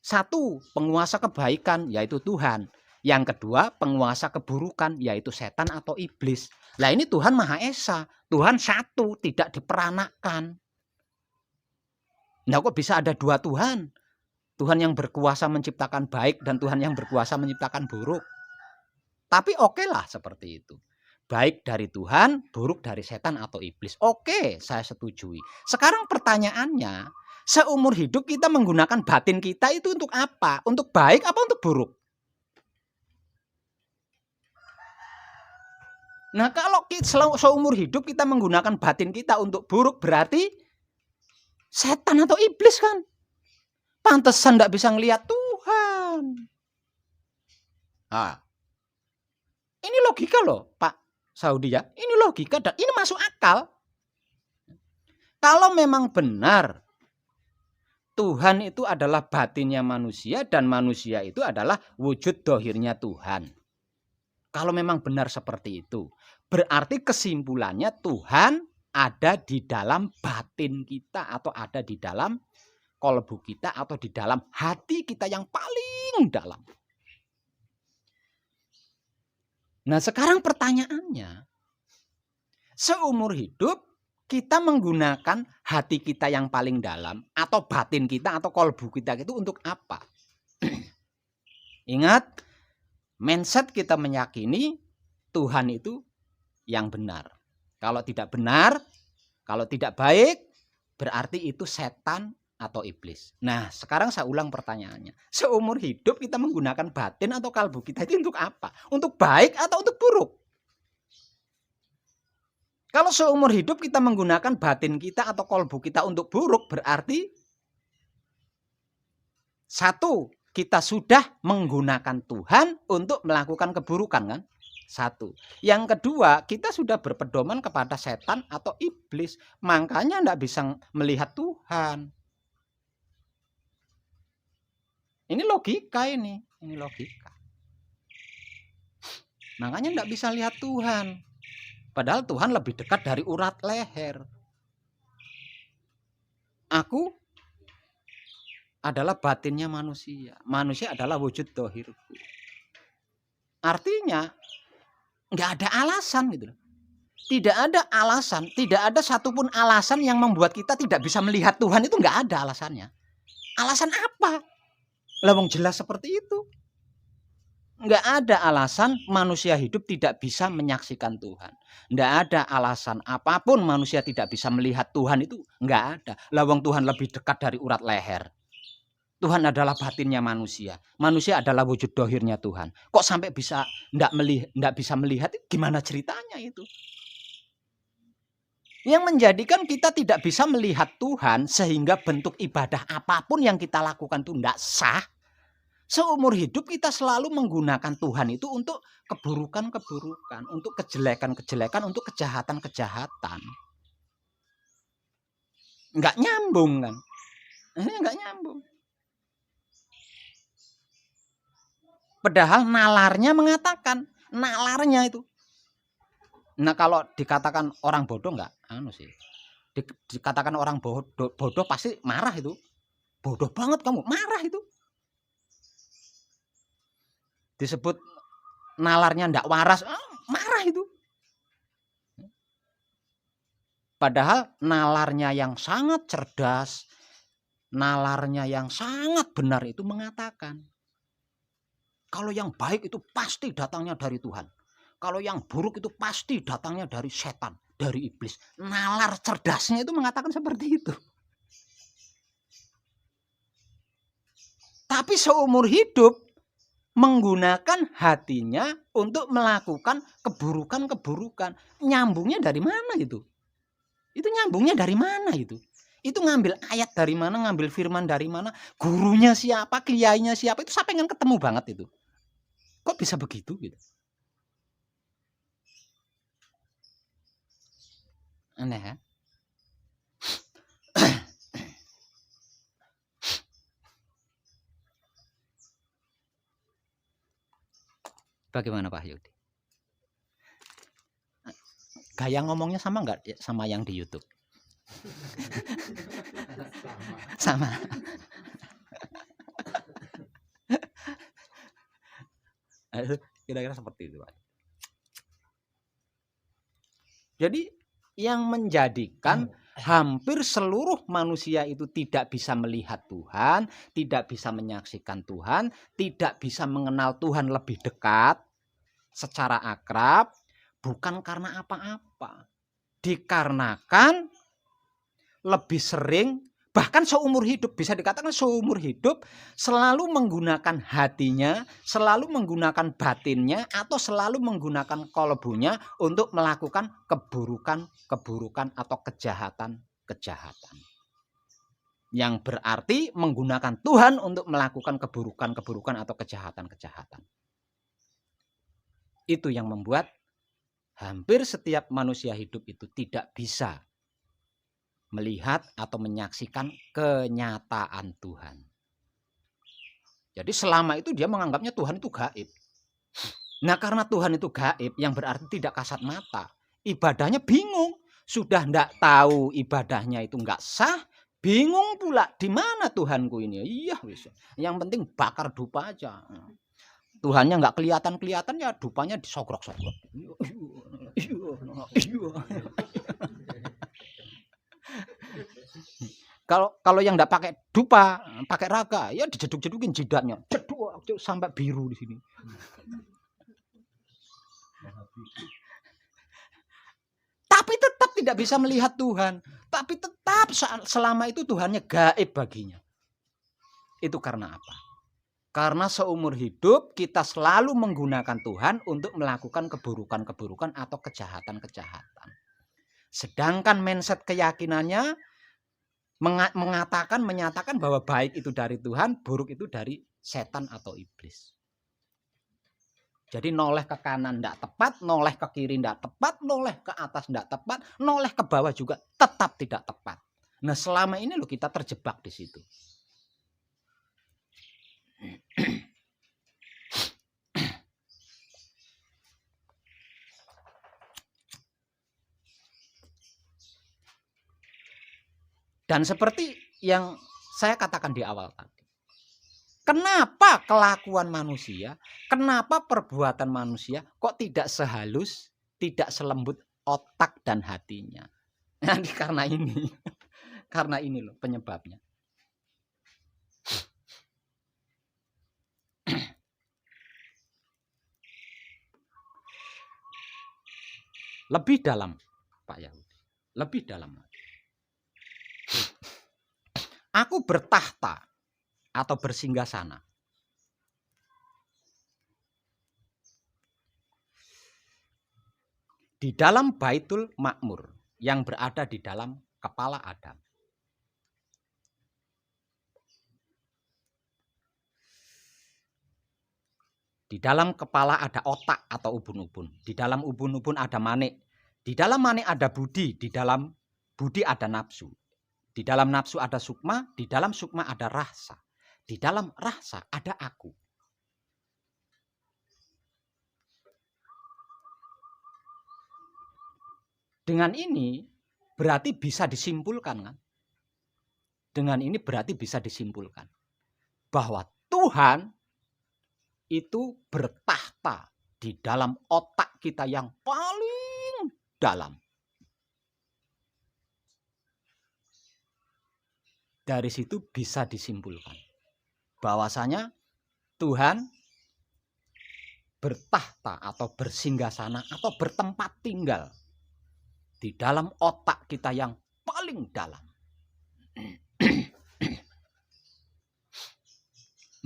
Satu, penguasa kebaikan, yaitu Tuhan. Yang kedua, penguasa keburukan, yaitu setan atau iblis. Nah ini Tuhan Maha Esa. Tuhan satu, tidak diperanakkan. Nah kok bisa ada dua Tuhan? Tuhan yang berkuasa menciptakan baik dan Tuhan yang berkuasa menciptakan buruk. Tapi oke lah seperti itu. Baik dari Tuhan, buruk dari setan atau iblis. Oke, saya setujui. Sekarang pertanyaannya, seumur hidup kita menggunakan batin kita itu untuk apa? Untuk baik apa untuk buruk? Nah kalau seumur hidup kita menggunakan batin kita untuk buruk, berarti setan atau iblis kan? Pantesan tidak bisa ngelihat Tuhan. Nah, ini logika loh Pak Saudi ya. Ini logika dan ini masuk akal. Kalau memang benar Tuhan itu adalah batinnya manusia dan manusia itu adalah wujud dohirnya Tuhan. Kalau memang benar seperti itu, berarti kesimpulannya Tuhan ada di dalam batin kita atau ada di dalam kolbu kita atau di dalam hati kita yang paling dalam. Nah sekarang pertanyaannya, seumur hidup kita menggunakan hati kita yang paling dalam atau batin kita atau kolbu kita itu untuk apa? Ingat, mindset kita meyakini Tuhan itu yang benar. Kalau tidak benar, kalau tidak baik, berarti itu setan atau iblis. Nah, sekarang saya ulang pertanyaannya. Seumur hidup kita menggunakan batin atau kalbu kita itu untuk apa? Untuk baik atau untuk buruk? Kalau seumur hidup kita menggunakan batin kita atau kolbu kita untuk buruk, berarti satu, kita sudah menggunakan Tuhan untuk melakukan keburukan kan? Satu. Yang kedua, kita sudah berpedoman kepada setan atau iblis. Makanya tidak bisa melihat Tuhan. Ini logika ini logika. Makanya tidak bisa lihat Tuhan. Padahal Tuhan lebih dekat dari urat leher. Aku adalah batinnya manusia. Manusia adalah wujud dohirku. Artinya nggak ada alasan gitu. Tidak ada alasan, tidak ada satupun alasan yang membuat kita tidak bisa melihat Tuhan, itu nggak ada alasannya. Alasan apa? Lawang jelas seperti itu. Nggak ada alasan manusia hidup tidak bisa menyaksikan Tuhan. Nggak ada alasan apapun manusia tidak bisa melihat Tuhan, itu nggak ada. Lawang Tuhan lebih dekat dari urat leher. Tuhan adalah batinnya manusia. Manusia adalah wujud dohirnya Tuhan. Kok sampai bisa nggak bisa melihat? Gimana ceritanya itu? Yang menjadikan kita tidak bisa melihat Tuhan sehingga bentuk ibadah apapun yang kita lakukan itu tidak sah. Seumur hidup kita selalu menggunakan Tuhan itu untuk keburukan-keburukan, untuk kejelekan-kejelekan, untuk kejahatan-kejahatan. Nggak nyambung kan? Nggak nyambung. Padahal nalarnya mengatakan, nalarnya itu. Nah kalau dikatakan orang bodoh nggak, sih. Dikatakan orang bodoh pasti marah itu. Bodoh banget kamu, marah itu. Disebut nalarnya ndak waras, marah itu. Padahal nalarnya yang sangat cerdas, nalarnya yang sangat benar itu mengatakan, kalau yang baik itu pasti datangnya dari Tuhan. Kalau yang buruk itu pasti datangnya dari setan, dari iblis. Nalar cerdasnya itu mengatakan seperti itu. Tapi seumur hidup menggunakan hatinya untuk melakukan keburukan-keburukan. Nyambungnya dari mana itu? Itu nyambungnya dari mana itu? Itu ngambil ayat dari mana, ngambil firman dari mana, gurunya siapa, kiainya siapa, itu saya pengen ketemu banget itu. Kok bisa begitu gitu? Aneh ya? Bagaimana Pak Yudi? Gaya ngomongnya sama nggak sama yang di YouTube? Sama. Kira-kira seperti itu Pak. Jadi yang menjadikan hampir seluruh manusia itu tidak bisa melihat Tuhan, tidak bisa menyaksikan Tuhan, tidak bisa mengenal Tuhan lebih dekat secara akrab, bukan karena apa-apa. Dikarenakan lebih sering, bahkan seumur hidup, bisa dikatakan seumur hidup selalu menggunakan hatinya, selalu menggunakan batinnya, atau selalu menggunakan kolbunya untuk melakukan keburukan-keburukan atau kejahatan-kejahatan. Yang berarti menggunakan Tuhan untuk melakukan keburukan-keburukan atau kejahatan-kejahatan. Itu yang membuat hampir setiap manusia hidup itu tidak bisa melihat atau menyaksikan kenyataan Tuhan. Jadi selama itu dia menganggapnya Tuhan itu gaib. Nah karena Tuhan itu gaib yang berarti tidak kasat mata, ibadahnya bingung. Sudah tidak tahu ibadahnya itu nggak sah, bingung pula di mana Tuhanku ini. Iya bisa. Yang penting bakar dupa aja. Tuhannya nggak kelihatan ya dupanya disogrok-sogrok. Kalau yang nggak pakai dupa, pakai raga, ya dijeduk-jedukin jidatnya, jeduk sampai biru di sini. Tapi tetap tidak bisa melihat Tuhan. Tapi tetap selama itu Tuhannya gaib baginya. Itu karena apa? Karena seumur hidup kita selalu menggunakan Tuhan untuk melakukan keburukan-keburukan atau kejahatan-kejahatan. Sedangkan mindset keyakinannya menyatakan bahwa baik itu dari Tuhan, buruk itu dari setan atau iblis. Jadi noleh ke kanan tidak tepat, noleh ke kiri tidak tepat, noleh ke atas tidak tepat, noleh ke bawah juga tetap tidak tepat. Nah selama ini loh kita terjebak di situ. Dan seperti yang saya katakan di awal tadi. Kenapa kelakuan manusia, kenapa perbuatan manusia kok tidak sehalus, tidak selembut otak dan hatinya? Nanti karena ini. Karena ini loh penyebabnya. Lebih dalam, Pak Yahudi. Lebih dalam. Aku bertahta atau bersinggasana. Di dalam Baitul Makmur yang berada di dalam kepala Adam. Di dalam kepala ada otak atau ubun-ubun. Di dalam ubun-ubun ada manik. Di dalam manik ada budi. Di dalam budi ada nafsu. Di dalam nafsu ada sukma, di dalam sukma ada rasa. Di dalam rasa ada aku. Dengan ini berarti bisa disimpulkan kan? Dengan ini berarti bisa disimpulkan bahwa Tuhan itu bertahta di dalam otak kita yang paling dalam. Dari situ bisa disimpulkan bahwasanya Tuhan bertahta atau bersinggasana atau bertempat tinggal di dalam otak kita yang paling dalam.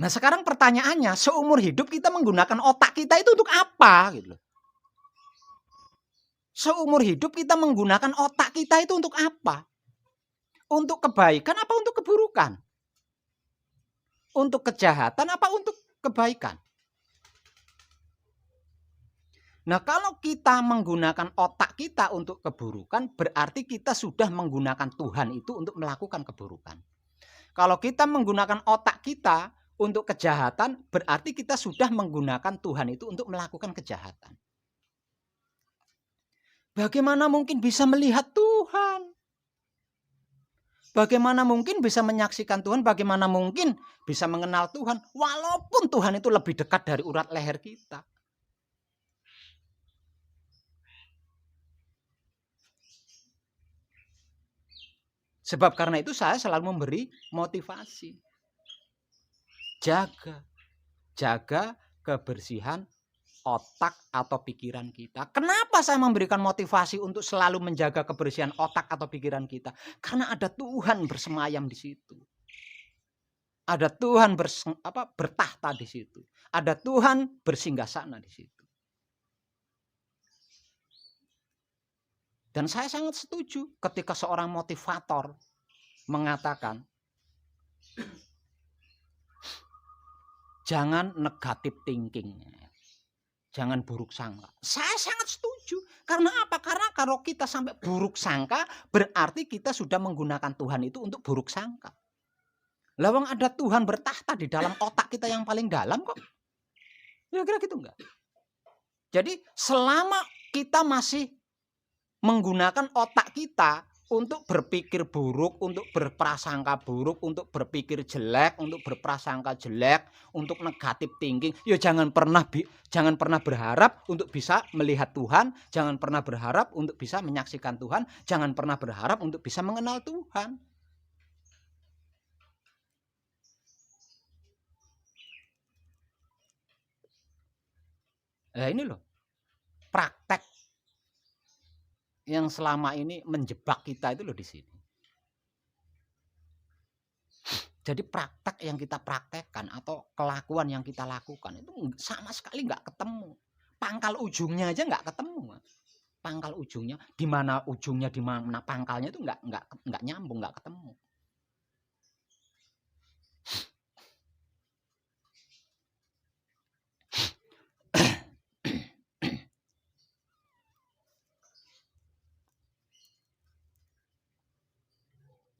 Nah sekarang pertanyaannya, seumur hidup kita menggunakan otak kita itu untuk apa? Gitu loh. Seumur hidup kita menggunakan otak kita itu untuk apa? Untuk kebaikan apa untuk keburukan? Untuk kejahatan apa untuk kebaikan? Nah kalau kita menggunakan otak kita untuk keburukan, berarti kita sudah menggunakan Tuhan itu untuk melakukan keburukan. Kalau kita menggunakan otak kita untuk kejahatan, berarti kita sudah menggunakan Tuhan itu untuk melakukan kejahatan. Bagaimana mungkin bisa melihat Tuhan? Bagaimana mungkin bisa menyaksikan Tuhan? Bagaimana mungkin bisa mengenal Tuhan? Walaupun Tuhan itu lebih dekat dari urat leher kita. Sebab karena itu saya selalu memberi motivasi. Jaga kebersihan otak atau pikiran kita. Kenapa saya memberikan motivasi untuk selalu menjaga kebersihan otak atau pikiran kita? Karena ada Tuhan bersemayam di situ. Ada Tuhan bertahta di situ. Ada Tuhan bersinggasana di situ. Dan saya sangat setuju ketika seorang motivator mengatakan jangan negatif thinking. Jangan buruk sangka. Saya sangat setuju. Karena apa? Karena kalau kita sampai buruk sangka, berarti kita sudah menggunakan Tuhan itu untuk buruk sangka. Lawang ada Tuhan bertahta di dalam otak kita yang paling dalam kok. Kira-kira gitu enggak? Jadi selama kita masih menggunakan otak kita untuk berpikir buruk, untuk berprasangka buruk, untuk berpikir jelek, untuk berprasangka jelek, untuk negatif thinking, ya jangan pernah berharap untuk bisa melihat Tuhan, jangan pernah berharap untuk bisa menyaksikan Tuhan, jangan pernah berharap untuk bisa mengenal Tuhan. Nah ini loh, praktek yang selama ini menjebak kita itu loh di sini. Jadi praktek yang kita praktekkan atau kelakuan yang kita lakukan itu sama sekali nggak ketemu. Pangkal ujungnya aja nggak ketemu. Pangkal ujungnya di mana ujungnya, di mana pangkalnya itu nggak nyambung, nggak ketemu.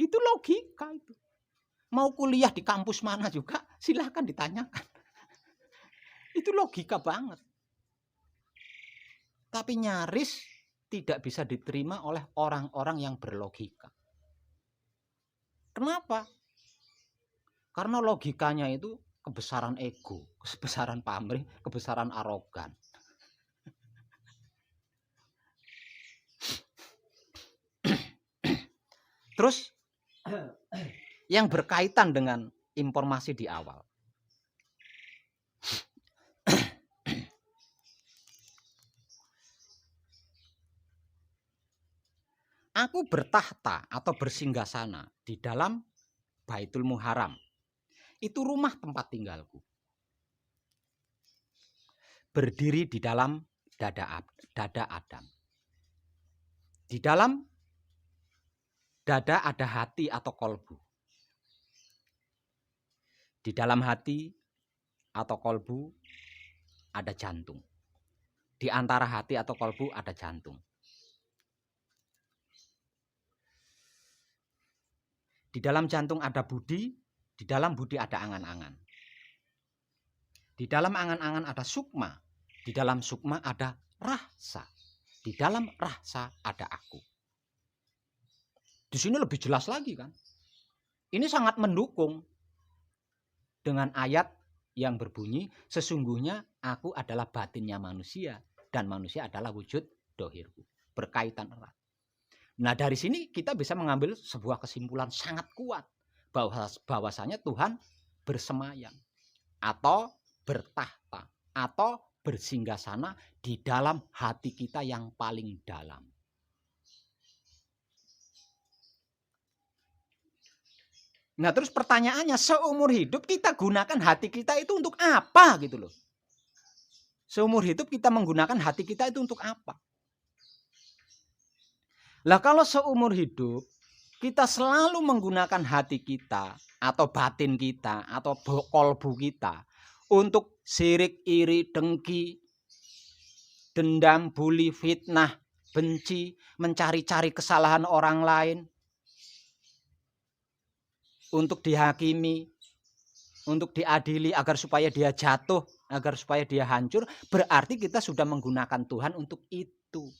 Itu logika itu. Mau kuliah di kampus mana juga silahkan ditanyakan. Itu logika banget. Tapi nyaris tidak bisa diterima oleh orang-orang yang berlogika. Kenapa? Karena logikanya itu kebesaran ego, kebesaran pamrih, kebesaran arogan. Terus yang berkaitan dengan informasi di awal. Aku bertahta atau bersinggasana di dalam Baitul Muharram. Itu rumah tempat tinggalku. Berdiri di dalam dada Adam. Di dalam dada ada hati atau kolbu. Di dalam hati atau kolbu ada jantung. Di antara hati atau kolbu ada jantung. Di dalam jantung ada budi, di dalam budi ada angan-angan. Di dalam angan-angan ada sukma, di dalam sukma ada rasa. Di dalam rasa ada aku. Di sini lebih jelas lagi kan. Ini sangat mendukung dengan ayat yang berbunyi, sesungguhnya aku adalah batinnya manusia dan manusia adalah wujud dohirku. Berkaitan erat. Nah dari sini kita bisa mengambil sebuah kesimpulan sangat kuat bahwasanya Tuhan bersemayam atau bertahta atau bersinggasana di dalam hati kita yang paling dalam. Nah terus pertanyaannya, seumur hidup kita gunakan hati kita itu untuk apa gitu loh. Seumur hidup kita menggunakan hati kita itu untuk apa? Lah kalau seumur hidup kita selalu menggunakan hati kita atau batin kita atau kolbu kita untuk sirik, iri, dengki, dendam, buli, fitnah, benci, mencari-cari kesalahan orang lain, untuk dihakimi, untuk diadili agar supaya dia jatuh, agar supaya dia hancur, berarti kita sudah menggunakan Tuhan untuk itu.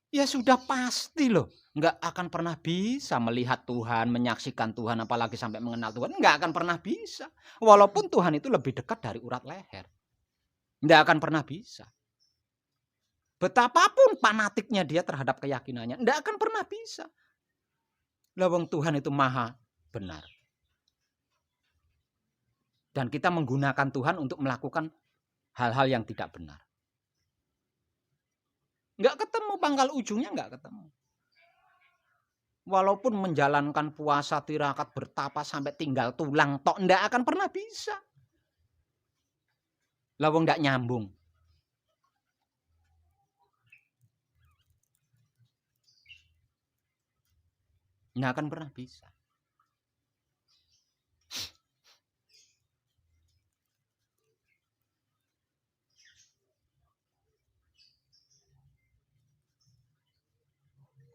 Ya sudah pasti loh, nggak akan pernah bisa melihat Tuhan, menyaksikan Tuhan, apalagi sampai mengenal Tuhan, nggak akan pernah bisa. Walaupun Tuhan itu lebih dekat dari urat leher, nggak akan pernah bisa. Betapapun fanatiknya dia terhadap keyakinannya, nggak akan pernah bisa. Lawang Tuhan itu maha benar. Dan kita menggunakan Tuhan untuk melakukan hal-hal yang tidak benar. Nggak ketemu pangkal ujungnya, nggak ketemu. Walaupun menjalankan puasa, tirakat, bertapa sampai tinggal tulang tok, nggak akan pernah bisa. Lawang nggak nyambung. Nggak akan pernah bisa.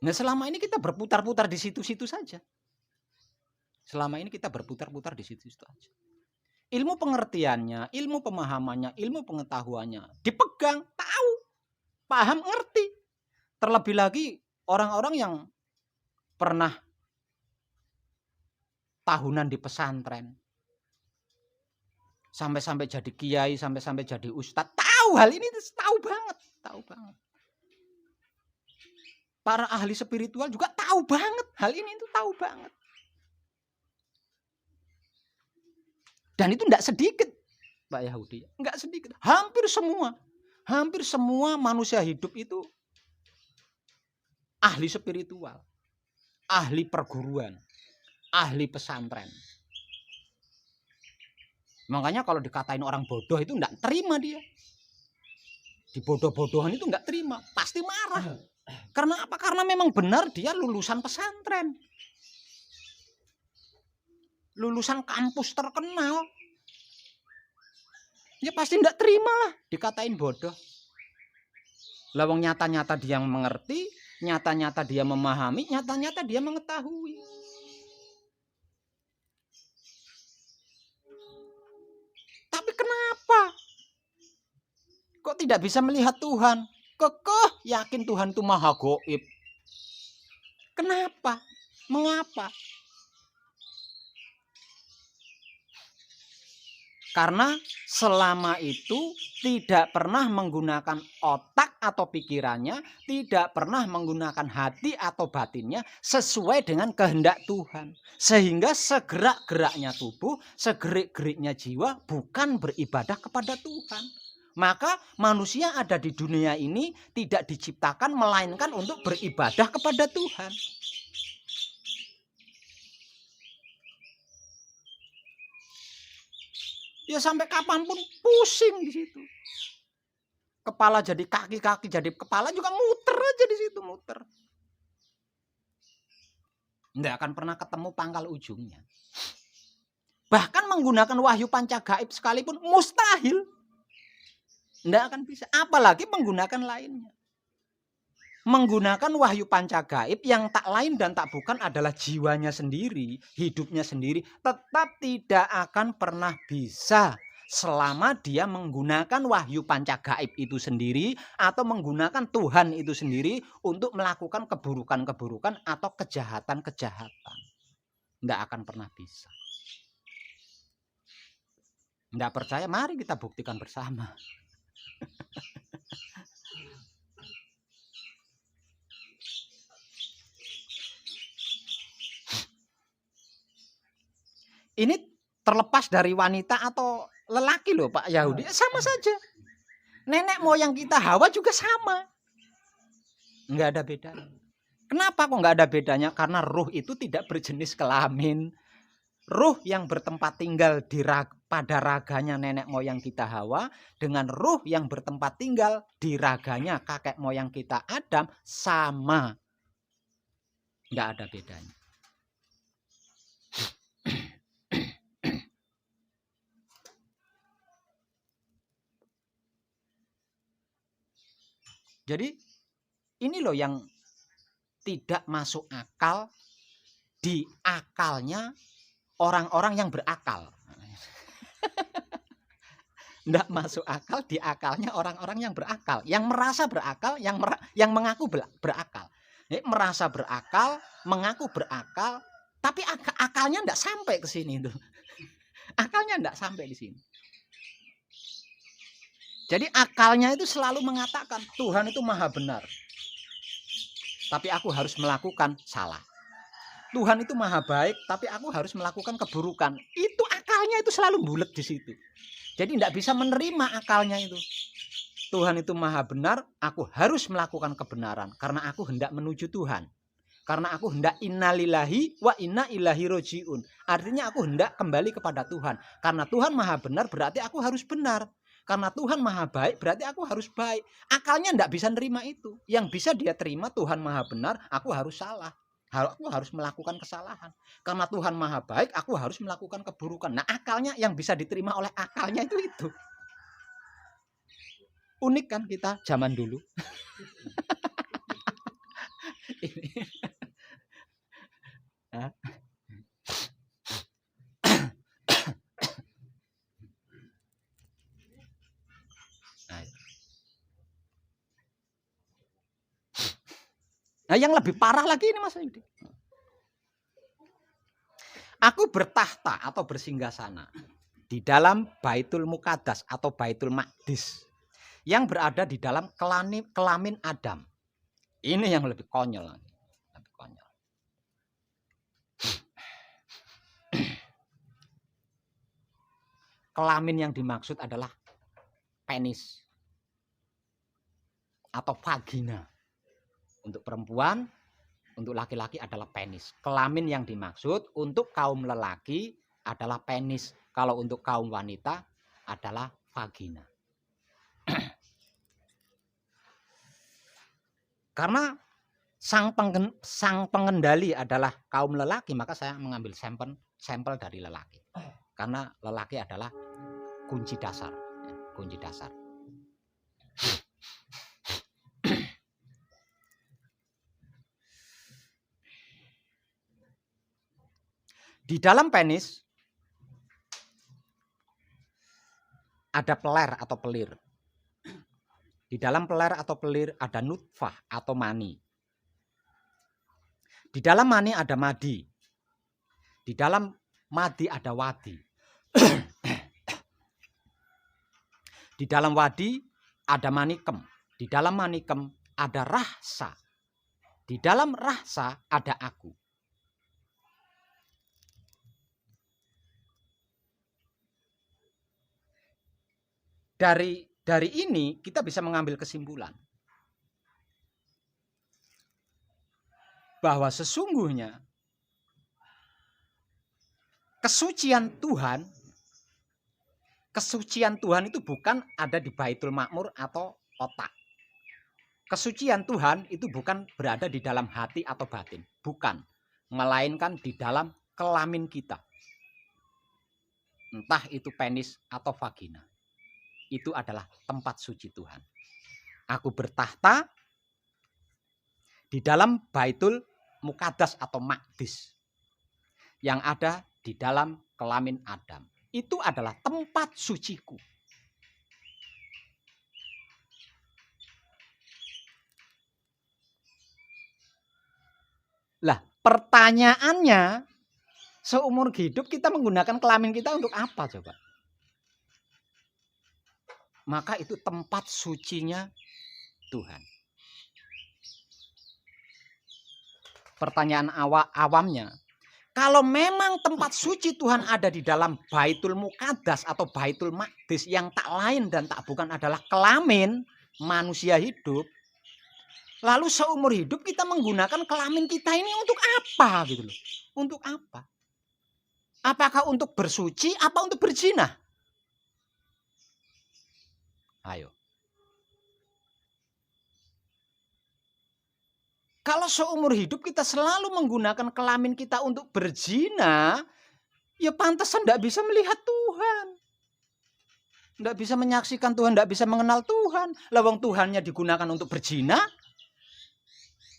Nah selama ini kita berputar-putar di situ-situ saja. Selama ini kita berputar-putar di situ-situ saja. Ilmu pengertiannya, ilmu pemahamannya, ilmu pengetahuannya dipegang, tahu, paham, ngerti. Terlebih lagi orang-orang yang pernah tahunan di pesantren, sampai-sampai jadi kiai, sampai-sampai jadi ustadz, tahu hal ini, tahu banget, tahu banget. Para ahli spiritual juga tahu banget hal ini, itu tahu banget. Dan itu enggak sedikit, Pak Yahudi, enggak sedikit. Hampir semua manusia hidup itu ahli spiritual, ahli perguruan, ahli pesantren. Makanya kalau dikatain orang bodoh itu enggak terima dia. Dibodoh-bodohan itu enggak terima, pasti marah. Karena apa? Karena memang benar dia lulusan pesantren. Lulusan kampus terkenal. Ya pasti enggak terima lah dikatain bodoh. Lawang nyata-nyata dia mengerti, nyata-nyata dia memahami, nyata-nyata dia mengetahui. Tapi kenapa? Kok tidak bisa melihat Tuhan? Kekeh yakin Tuhan itu maha gaib. Kenapa? Mengapa? Karena selama itu tidak pernah menggunakan otak atau pikirannya, tidak pernah menggunakan hati atau batinnya sesuai dengan kehendak Tuhan. Sehingga segerak-geraknya tubuh, segerik-geriknya jiwa bukan beribadah kepada Tuhan. Maka manusia ada di dunia ini tidak diciptakan melainkan untuk beribadah kepada Tuhan. Ya sampai kapanpun pusing di situ. Kepala jadi kaki, kaki jadi kepala, juga muter aja di situ, muter. Nggak akan pernah ketemu pangkal ujungnya. Bahkan menggunakan wahyu pancagaib sekalipun mustahil. Nggak akan bisa, apalagi menggunakan lainnya. menggunakan wahyu pancagaib yang tak lain dan tak bukan adalah jiwanya sendiri, hidupnya sendiri, tetap tidak akan pernah bisa selama dia menggunakan wahyu pancagaib itu sendiri atau menggunakan Tuhan itu sendiri untuk melakukan keburukan-keburukan atau kejahatan-kejahatan. Tidak akan pernah bisa. Tidak percaya, mari kita buktikan bersama. Ini terlepas dari wanita atau lelaki loh Pak Yahudi, sama saja. Nenek moyang kita Hawa juga sama. Nggak ada bedanya. Kenapa kok nggak ada bedanya? Karena ruh itu tidak berjenis kelamin. Ruh yang bertempat tinggal pada raganya nenek moyang kita Hawa dengan ruh yang bertempat tinggal di raganya kakek moyang kita Adam sama. Nggak ada bedanya. Jadi ini loh yang tidak masuk akal di akalnya orang-orang yang berakal. Tidak masuk akal di akalnya orang-orang yang berakal, yang merasa berakal, yang mengaku berakal. Merasa berakal, mengaku berakal, tapi akalnya tidak sampai ke sini tuh. Akalnya tidak sampai di sini. Jadi akalnya itu selalu mengatakan Tuhan itu maha benar. Tapi aku harus melakukan salah. Tuhan itu maha baik, tapi aku harus melakukan keburukan. Itu akalnya itu selalu bulat di situ. Jadi tidak bisa menerima akalnya itu. Tuhan itu maha benar, aku harus melakukan kebenaran. Karena aku hendak menuju Tuhan. Karena aku hendak innalillahi wa inna ilaihi rojiun. Artinya aku hendak kembali kepada Tuhan. Karena Tuhan maha benar berarti aku harus benar. Karena Tuhan maha baik berarti aku harus baik. Akalnya tidak bisa nerima itu. Yang bisa dia terima Tuhan maha benar, aku harus salah. Aku harus melakukan kesalahan. Karena Tuhan maha baik, aku harus melakukan keburukan. Nah akalnya yang bisa diterima oleh akalnya itu. Unik kan kita zaman dulu. Nah yang lebih parah lagi ini Mas Yudi. Aku bertahta atau bersinggasana di dalam Baitul Muqaddas atau Baitul Maqdis yang berada di dalam kelamin Adam. Ini yang lebih konyol. Lebih konyol. Kelamin yang dimaksud adalah penis atau vagina. Untuk perempuan, untuk laki-laki adalah penis. Kelamin yang dimaksud untuk kaum lelaki adalah penis. Kalau untuk kaum wanita adalah vagina. Karena sang pengendali adalah kaum lelaki, maka saya mengambil sampel dari lelaki. Karena lelaki adalah kunci dasar. Kunci dasar. Di dalam penis ada peler atau pelir. Di dalam peler atau pelir ada nutfah atau mani. Di dalam mani ada madi. Di dalam madi ada wadi. Di dalam wadi ada manikem. Di dalam manikem ada rahsa. Di dalam rahsa ada aku. Dari ini kita bisa mengambil kesimpulan bahwa sesungguhnya kesucian Tuhan itu bukan ada di Baitul Makmur atau otak. Kesucian Tuhan itu bukan berada di dalam hati atau batin, bukan, melainkan di dalam kelamin kita. Entah itu penis atau vagina. Itu adalah tempat suci Tuhan. Aku bertahta di dalam Baitul Muqaddas atau Maqdis yang ada di dalam kelamin Adam. Itu adalah tempat suciku. Lah, pertanyaannya, seumur hidup kita menggunakan kelamin kita untuk apa coba? Maka itu tempat sucinya Tuhan. Pertanyaan awamnya, kalau memang tempat suci Tuhan ada di dalam Baitul Muqaddas atau Baitul Maqdis yang tak lain dan tak bukan adalah kelamin manusia hidup, lalu seumur hidup kita menggunakan kelamin kita ini untuk apa gitu loh? Untuk apa? Apakah untuk bersuci apa untuk berzina? Ayo. Kalau seumur hidup kita selalu menggunakan kelamin kita untuk berzina, ya pantesan tidak bisa melihat Tuhan. Tidak bisa menyaksikan Tuhan, tidak bisa mengenal Tuhan. Lawang Tuhannya digunakan untuk berzina,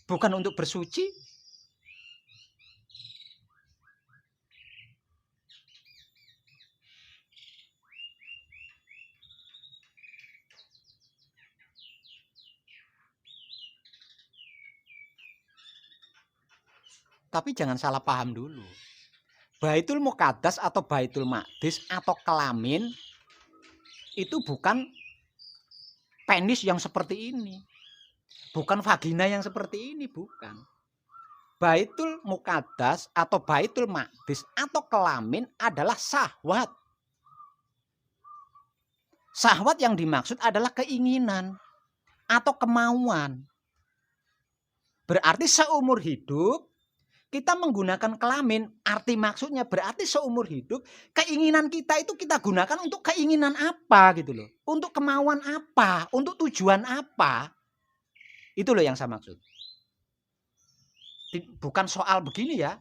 bukan untuk bersuci. Tapi jangan salah paham dulu. Baitul Muqaddas atau Baitul Maqdis atau kelamin itu bukan penis yang seperti ini. Bukan vagina yang seperti ini, bukan. Baitul Muqaddas atau Baitul Maqdis atau kelamin adalah syahwat. Syahwat yang dimaksud adalah keinginan atau kemauan. Berarti seumur hidup kita menggunakan kelamin, arti maksudnya berarti seumur hidup keinginan kita itu kita gunakan untuk keinginan apa gitu loh. Untuk kemauan apa, untuk tujuan apa. Itu loh yang saya maksud. Bukan soal begini ya,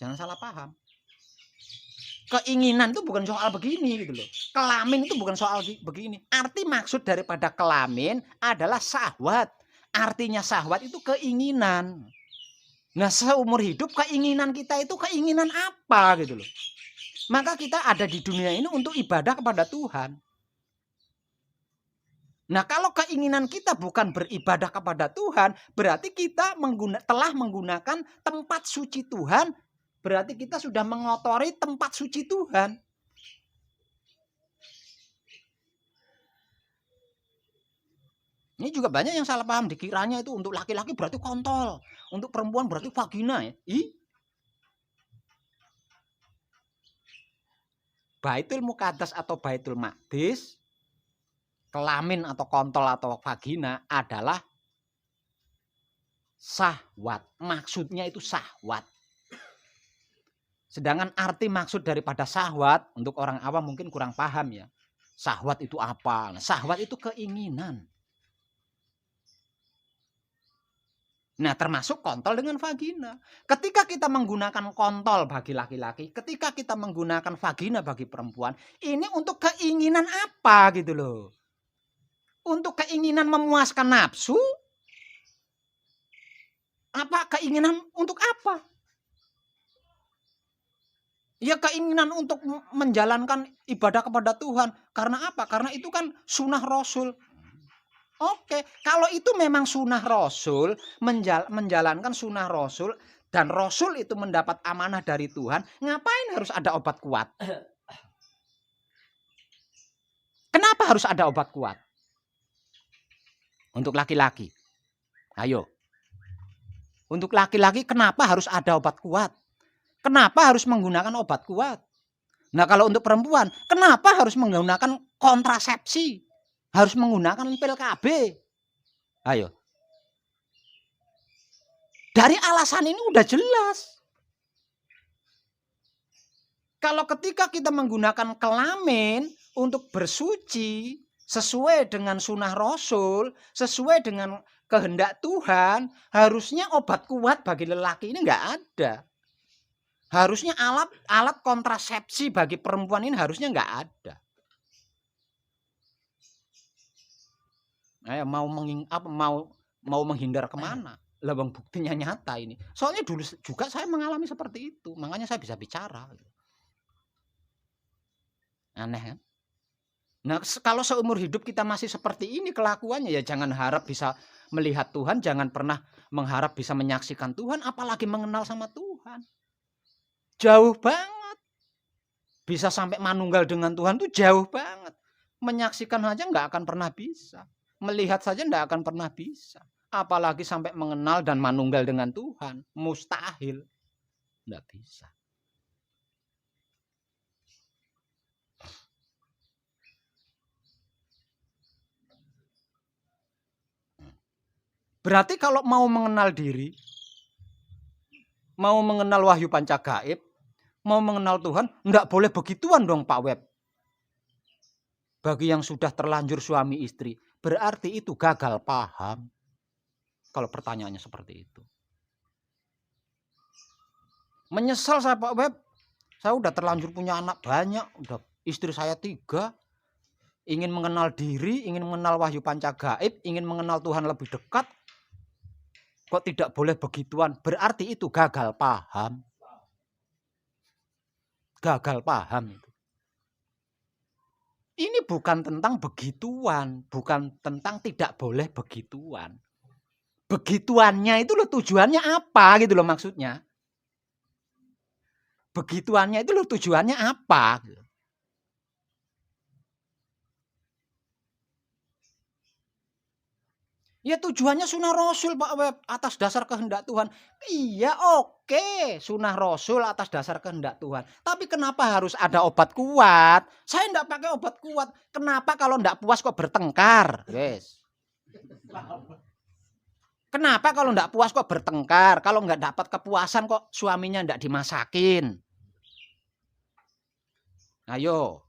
jangan salah paham. Keinginan itu bukan soal begini gitu loh. Kelamin itu bukan soal begini. Arti maksud daripada kelamin adalah syahwat. Artinya syahwat itu keinginan. Nah, seumur hidup keinginan kita itu keinginan apa gitu loh. Maka kita ada di dunia ini untuk ibadah kepada Tuhan. Nah, kalau keinginan kita bukan beribadah kepada Tuhan, berarti kita telah menggunakan tempat suci Tuhan, berarti kita sudah mengotori tempat suci Tuhan. Ini juga banyak yang salah paham, dikiranya itu untuk laki-laki berarti kontol, untuk perempuan berarti vagina ya. Baitul Muqaddas atau Baitul Maqdis, kelamin atau kontol atau vagina adalah syahwat. Maksudnya itu syahwat. Sedangkan arti maksud daripada syahwat untuk orang awam mungkin kurang paham ya. Syahwat itu apa? Nah, syahwat itu keinginan. Nah, termasuk kontol dengan vagina. Ketika kita menggunakan kontol bagi laki-laki, ketika kita menggunakan vagina bagi perempuan, ini untuk keinginan apa gitu loh. Untuk keinginan memuaskan nafsu? Apa keinginan untuk apa? Ya keinginan untuk menjalankan ibadah kepada Tuhan. Karena apa? Karena itu kan sunnah Rasul. Oke, kalau itu memang sunnah Rasul, menjalankan sunnah Rasul, dan Rasul itu mendapat amanah dari Tuhan, ngapain harus ada obat kuat? Kenapa harus ada obat kuat? Untuk laki-laki. Ayo. Untuk laki-laki kenapa harus ada obat kuat? Kenapa harus menggunakan obat kuat? Nah, kalau untuk perempuan, kenapa harus menggunakan kontrasepsi? Harus menggunakan pil KB. Ayo. Dari alasan ini udah jelas. Kalau ketika kita menggunakan kelamin untuk bersuci sesuai dengan sunnah Rasul, sesuai dengan kehendak Tuhan, harusnya obat kuat bagi lelaki ini nggak ada. Harusnya alat kontrasepsi bagi perempuan ini harusnya nggak ada. Mau menghindar kemana? Lah bang buktinya nyata ini. Soalnya dulu juga saya mengalami seperti itu, makanya saya bisa bicara. Aneh kan? Nah, kalau seumur hidup kita masih seperti ini kelakuannya, ya jangan harap bisa melihat Tuhan, jangan pernah mengharap bisa menyaksikan Tuhan, apalagi mengenal sama Tuhan. Jauh banget. Bisa sampai manunggal dengan Tuhan tuh jauh banget. Menyaksikan saja nggak akan pernah bisa. Melihat saja nggak akan pernah bisa. Apalagi sampai mengenal dan manunggal dengan Tuhan. Mustahil. Nggak bisa. Berarti kalau mau mengenal diri, mau mengenal wahyu pancagaib, mau mengenal Tuhan, nggak boleh begituan dong Pak Web. Bagi yang sudah terlanjur suami istri, berarti itu gagal paham. Kalau pertanyaannya seperti itu. Menyesal saya Pak Web, saya udah terlanjur punya anak banyak, udah istri saya 3, ingin mengenal diri, ingin mengenal wahyu pancagaib, ingin mengenal Tuhan lebih dekat, kok tidak boleh begituan, berarti itu gagal paham. Gagal paham itu. Ini bukan tentang begituan, bukan tentang tidak boleh begituan. Begituannya itu loh tujuannya apa gitu loh maksudnya. Begituannya itu loh tujuannya apa? Ya tujuannya sunnah Rasul Pak Web atas dasar kehendak Tuhan. Iya oke, sunnah Rasul atas dasar kehendak Tuhan. Tapi kenapa harus ada obat kuat? Saya enggak pakai obat kuat. Kenapa kalau enggak puas kok bertengkar? Yes. Kenapa kalau enggak puas kok bertengkar? Kalau enggak dapat kepuasan kok suaminya enggak dimasakin? Ayo.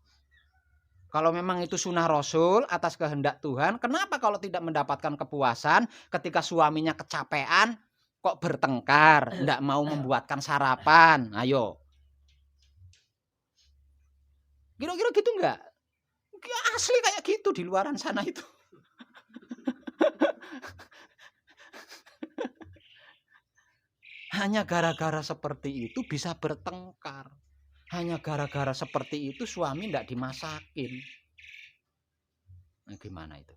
Kalau memang itu sunnah Rasul atas kehendak Tuhan, kenapa kalau tidak mendapatkan kepuasan ketika suaminya kecapean kok bertengkar, enggak mau membuatkan sarapan? Ayo. Kira-kira gitu enggak? Asli kayak gitu di luaran sana itu. Hanya gara-gara seperti itu bisa bertengkar. Hanya gara-gara seperti itu suami enggak dimasakin. Nah, gimana itu?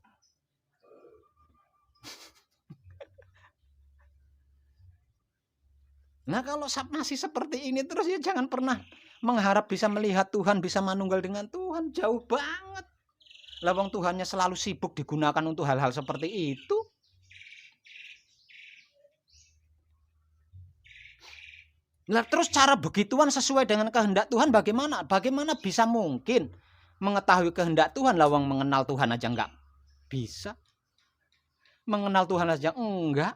Nah kalau masih seperti ini terus ya jangan pernah mengharap bisa melihat Tuhan, bisa manunggal dengan Tuhan. Jauh banget. Lawang Tuhannya selalu sibuk digunakan untuk hal-hal seperti itu. Nah terus cara begituan sesuai dengan kehendak Tuhan bagaimana? Bagaimana bisa mungkin mengetahui kehendak Tuhan? Lawang mengenal Tuhan aja enggak bisa. Mengenal Tuhan aja enggak.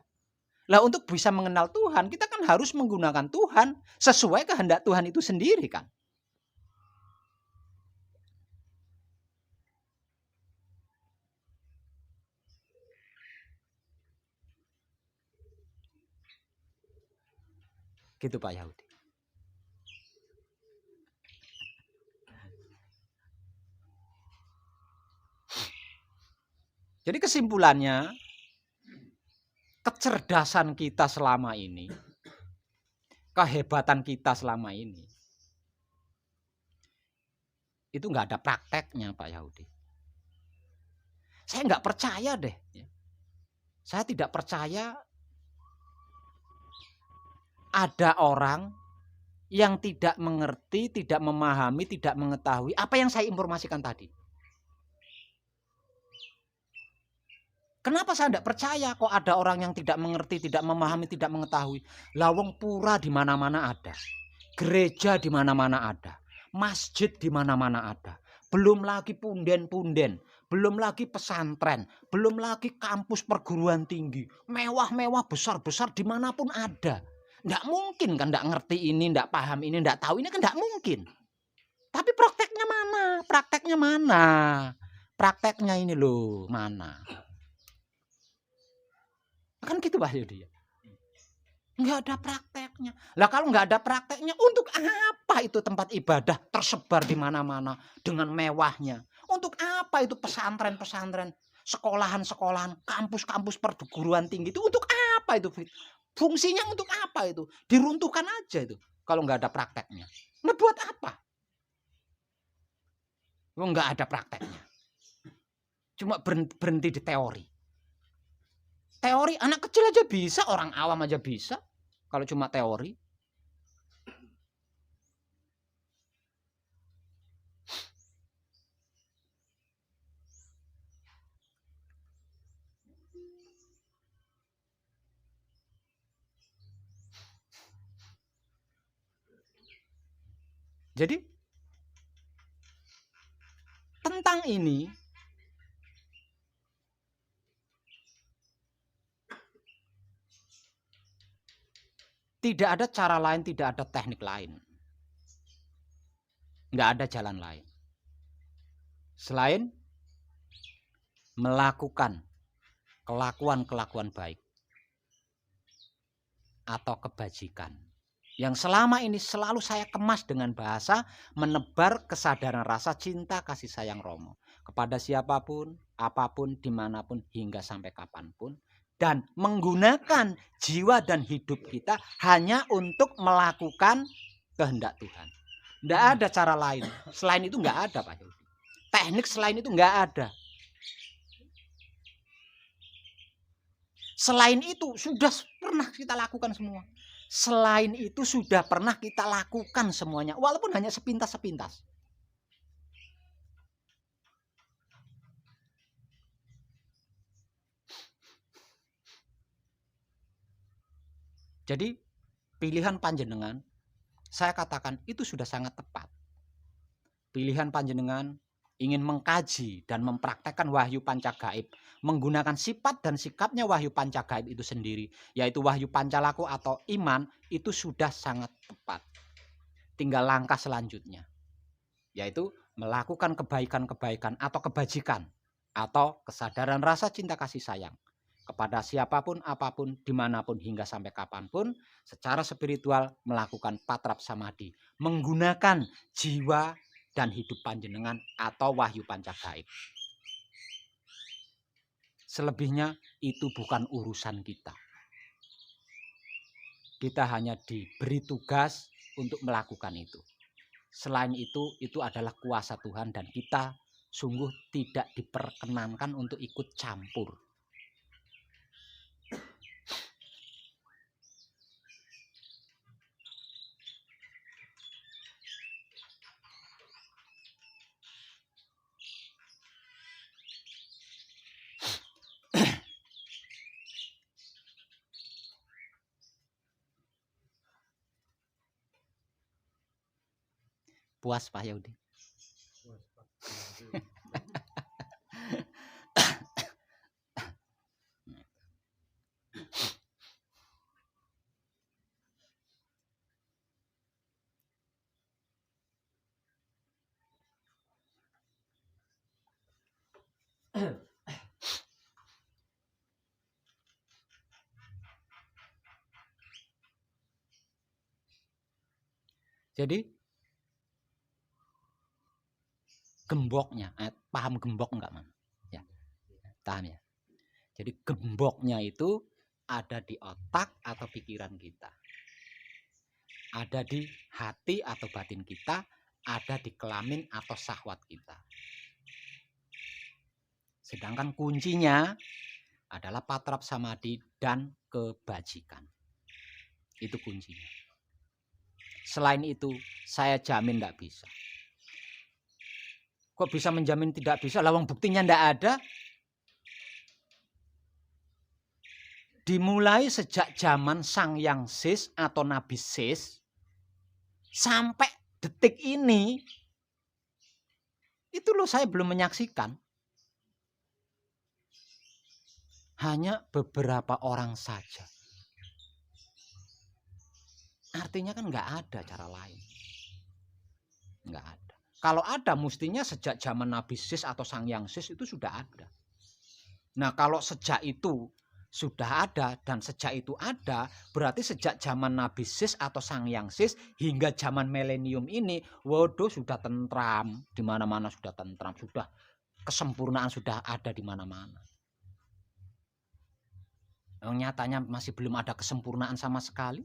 Lah untuk bisa mengenal Tuhan kita kan harus menggunakan Tuhan sesuai kehendak Tuhan itu sendiri kan. Gitu Pak Yahudi. Jadi kesimpulannya, kecerdasan kita selama ini, kehebatan kita selama ini, itu nggak ada prakteknya Pak Yahudi. Saya nggak percaya deh. Saya tidak percaya ada orang yang tidak mengerti, tidak memahami, tidak mengetahui apa yang saya informasikan tadi. Kenapa saya tidak percaya kok ada orang yang tidak mengerti, tidak memahami, tidak mengetahui? Lawang pura di mana-mana ada. Gereja di mana-mana ada. Masjid di mana-mana ada. Belum lagi punden-punden. Belum lagi pesantren. Belum lagi kampus perguruan tinggi. Mewah-mewah, besar-besar dimanapun ada. Nggak mungkin kan nggak ngerti ini, nggak paham ini, nggak tahu ini kan nggak mungkin. Tapi prakteknya mana? Prakteknya mana? Prakteknya ini loh, mana? Kan gitu Pak Yudi. Nggak ada prakteknya. Lah kalau nggak ada prakteknya, untuk apa itu tempat ibadah tersebar di mana-mana dengan mewahnya? Untuk apa itu pesantren-pesantren, sekolahan-sekolahan, kampus-kampus perguruan tinggi itu untuk apa apa itu? Fungsinya untuk apa itu? Diruntuhkan aja itu kalau nggak ada prakteknya. Nah buat apa? Nggak ada prakteknya. Cuma berhenti di teori. Teori anak kecil aja bisa, orang awam aja bisa. Kalau cuma teori. Jadi tentang ini tidak ada cara lain, tidak ada teknik lain. Nggak ada jalan lain. Selain melakukan kelakuan-kelakuan baik atau kebajikan. Yang selama ini selalu saya kemas dengan bahasa menebar kesadaran rasa cinta kasih sayang Romo. Kepada siapapun, apapun, dimanapun, hingga sampai kapanpun. Dan menggunakan jiwa dan hidup kita hanya untuk melakukan kehendak Tuhan. Nggak ada cara lain. Selain itu nggak ada Pak Yudi. Teknik selain itu nggak ada. Selain itu sudah pernah kita lakukan semua. Selain itu sudah pernah kita lakukan semuanya. Walaupun hanya sepintas-sepintas. Jadi pilihan panjenengan, saya katakan itu sudah sangat tepat. Pilihan panjenengan ingin mengkaji dan mempraktekkan wahyu pancagaib, menggunakan sifat dan sikapnya wahyu pancagaib itu sendiri, yaitu wahyu pancalaku atau iman, itu sudah sangat tepat. Tinggal langkah selanjutnya, yaitu melakukan kebaikan-kebaikan atau kebajikan, atau kesadaran rasa cinta kasih sayang kepada siapapun, apapun, dimanapun, hingga sampai kapanpun, secara spiritual melakukan patrap samadhi, menggunakan jiwa dan hidup panjenengan atau wahyu pancagaib. Selebihnya itu bukan urusan kita. Kita hanya diberi tugas untuk melakukan itu. Selain itu adalah kuasa Tuhan dan kita sungguh tidak diperkenankan untuk ikut campur. Puas Pak Yudi? Jadi gemboknya, paham gembok enggak Man? Ya, paham ya. Jadi gemboknya itu ada di otak atau pikiran kita, ada di hati atau batin kita, ada di kelamin atau syahwat kita. Sedangkan kuncinya adalah patrap samadhi dan kebajikan. Itu kuncinya. Selain itu saya jamin tidak bisa. Kok bisa menjamin tidak bisa? Lawang buktinya tidak ada. Dimulai sejak zaman Sang Hyang Sis atau Nabi Sis sampai detik ini, itu loh saya belum menyaksikan. Hanya beberapa orang saja. Artinya kan nggak ada cara lain. Nggak ada. Kalau ada mestinya sejak zaman Nabi Sis atau Sang Hyang Sis itu sudah ada. Nah kalau sejak itu sudah ada dan sejak itu ada, berarti sejak zaman Nabi Sis atau Sang Hyang Sis hingga zaman milenium ini, waduh sudah tentram, di mana-mana sudah tentram, sudah kesempurnaan sudah ada di mana-mana. Nyatanya masih belum ada kesempurnaan sama sekali.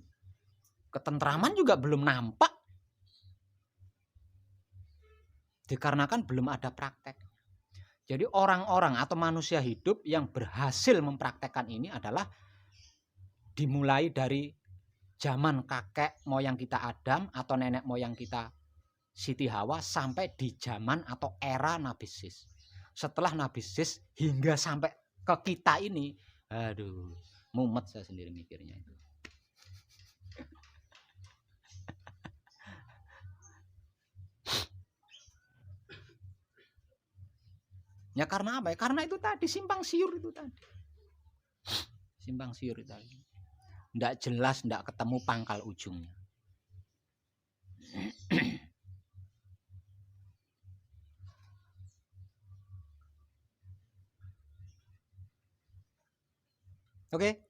Ketentraman juga belum nampak. Dikarenakan belum ada praktek. Jadi orang-orang atau manusia hidup yang berhasil mempraktekkan ini adalah dimulai dari zaman kakek moyang kita Adam atau nenek moyang kita Siti Hawa sampai di zaman atau era Nabi Sis. Setelah Nabi Sis hingga sampai ke kita ini, aduh, mumet saya sendiri mikirnya itu. Ya karena apa ya? Karena itu tadi simpang siur itu tadi. Simpang siur itu tadi. Nggak jelas, nggak ketemu pangkal ujungnya. Oke.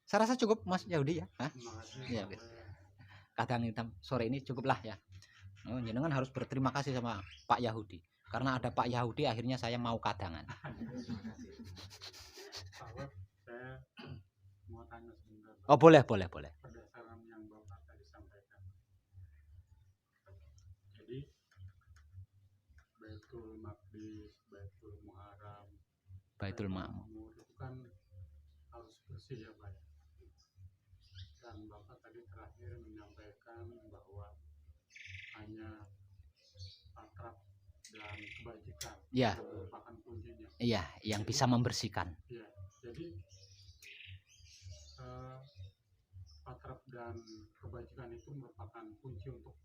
Saya rasa cukup Mas Yahudi ya. Hah? Ya, kadang hitam sore ini cukuplah ya. Oh, jenengan harus berterima kasih sama Pak Yahudi. Karena ada Pak Yahudi akhirnya saya mau kadangan. Saya mau tanya sebentar. Oh boleh. Berdasarkan yang Bapak tadi sampaikan. Jadi Baitul Maqdis, Baitul Muharram, Baitul Ma'mur itu kan harus bersih ya Pak. Dan Bapak tadi terakhir menyampaikan bahwa hanya akrab dan kebajikan ya, merupakan kuncinya. Iya, yang bisa membersihkan. Iya, jadi akrab dan kebajikan itu merupakan kunci untuk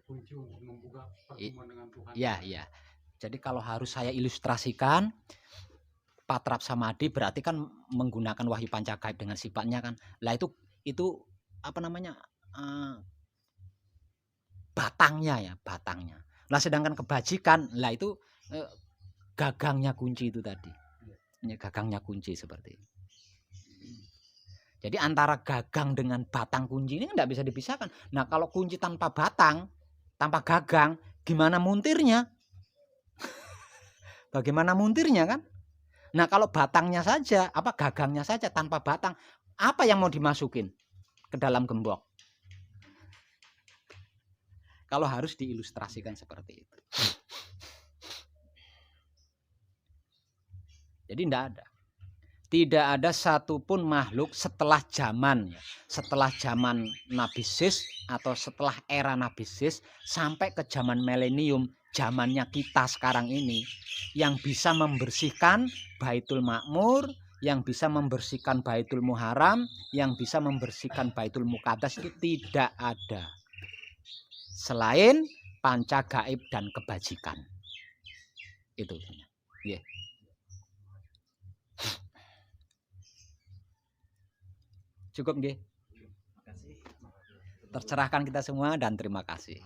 kunci untuk membuka pertemuan dengan Tuhan. Iya. Jadi kalau harus saya ilustrasikan, patrap samadhi berarti kan menggunakan wahyu pancagaib dengan sifatnya kan. Lah itu apa namanya? Batangnya. Lah sedangkan kebajikan, lah itu gagangnya kunci itu tadi. Gagangnya kunci seperti itu. Jadi antara gagang dengan batang kunci ini tidak bisa dipisahkan. Nah kalau kunci tanpa batang, tanpa gagang, gimana muntirnya? Bagaimana muntirnya kan? Nah kalau batangnya saja, apa gagangnya saja tanpa batang, apa yang mau dimasukin ke dalam gembok? Kalau harus diilustrasikan seperti itu. Jadi tidak ada satupun makhluk setelah zaman Nabi Sis atau setelah era Nabi Sis sampai ke zaman milenium, zamannya kita sekarang ini, yang bisa membersihkan Baitul Ma'mur, yang bisa membersihkan Baitul Muharram, yang bisa membersihkan Baitul Muqaddas, itu tidak ada. Selain panca gaib dan kebajikan. Itu. Yeah. Cukup nggih? Tercerahkan kita semua dan terima kasih.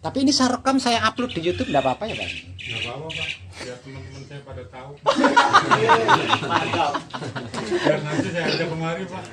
Tapi ini saya rekam, saya upload di YouTube, enggak apa-apa ya Pak? Enggak apa-apa Pak, biar teman-teman saya pada tahu. Mantap. Biar nanti saya ajak kemari Pak.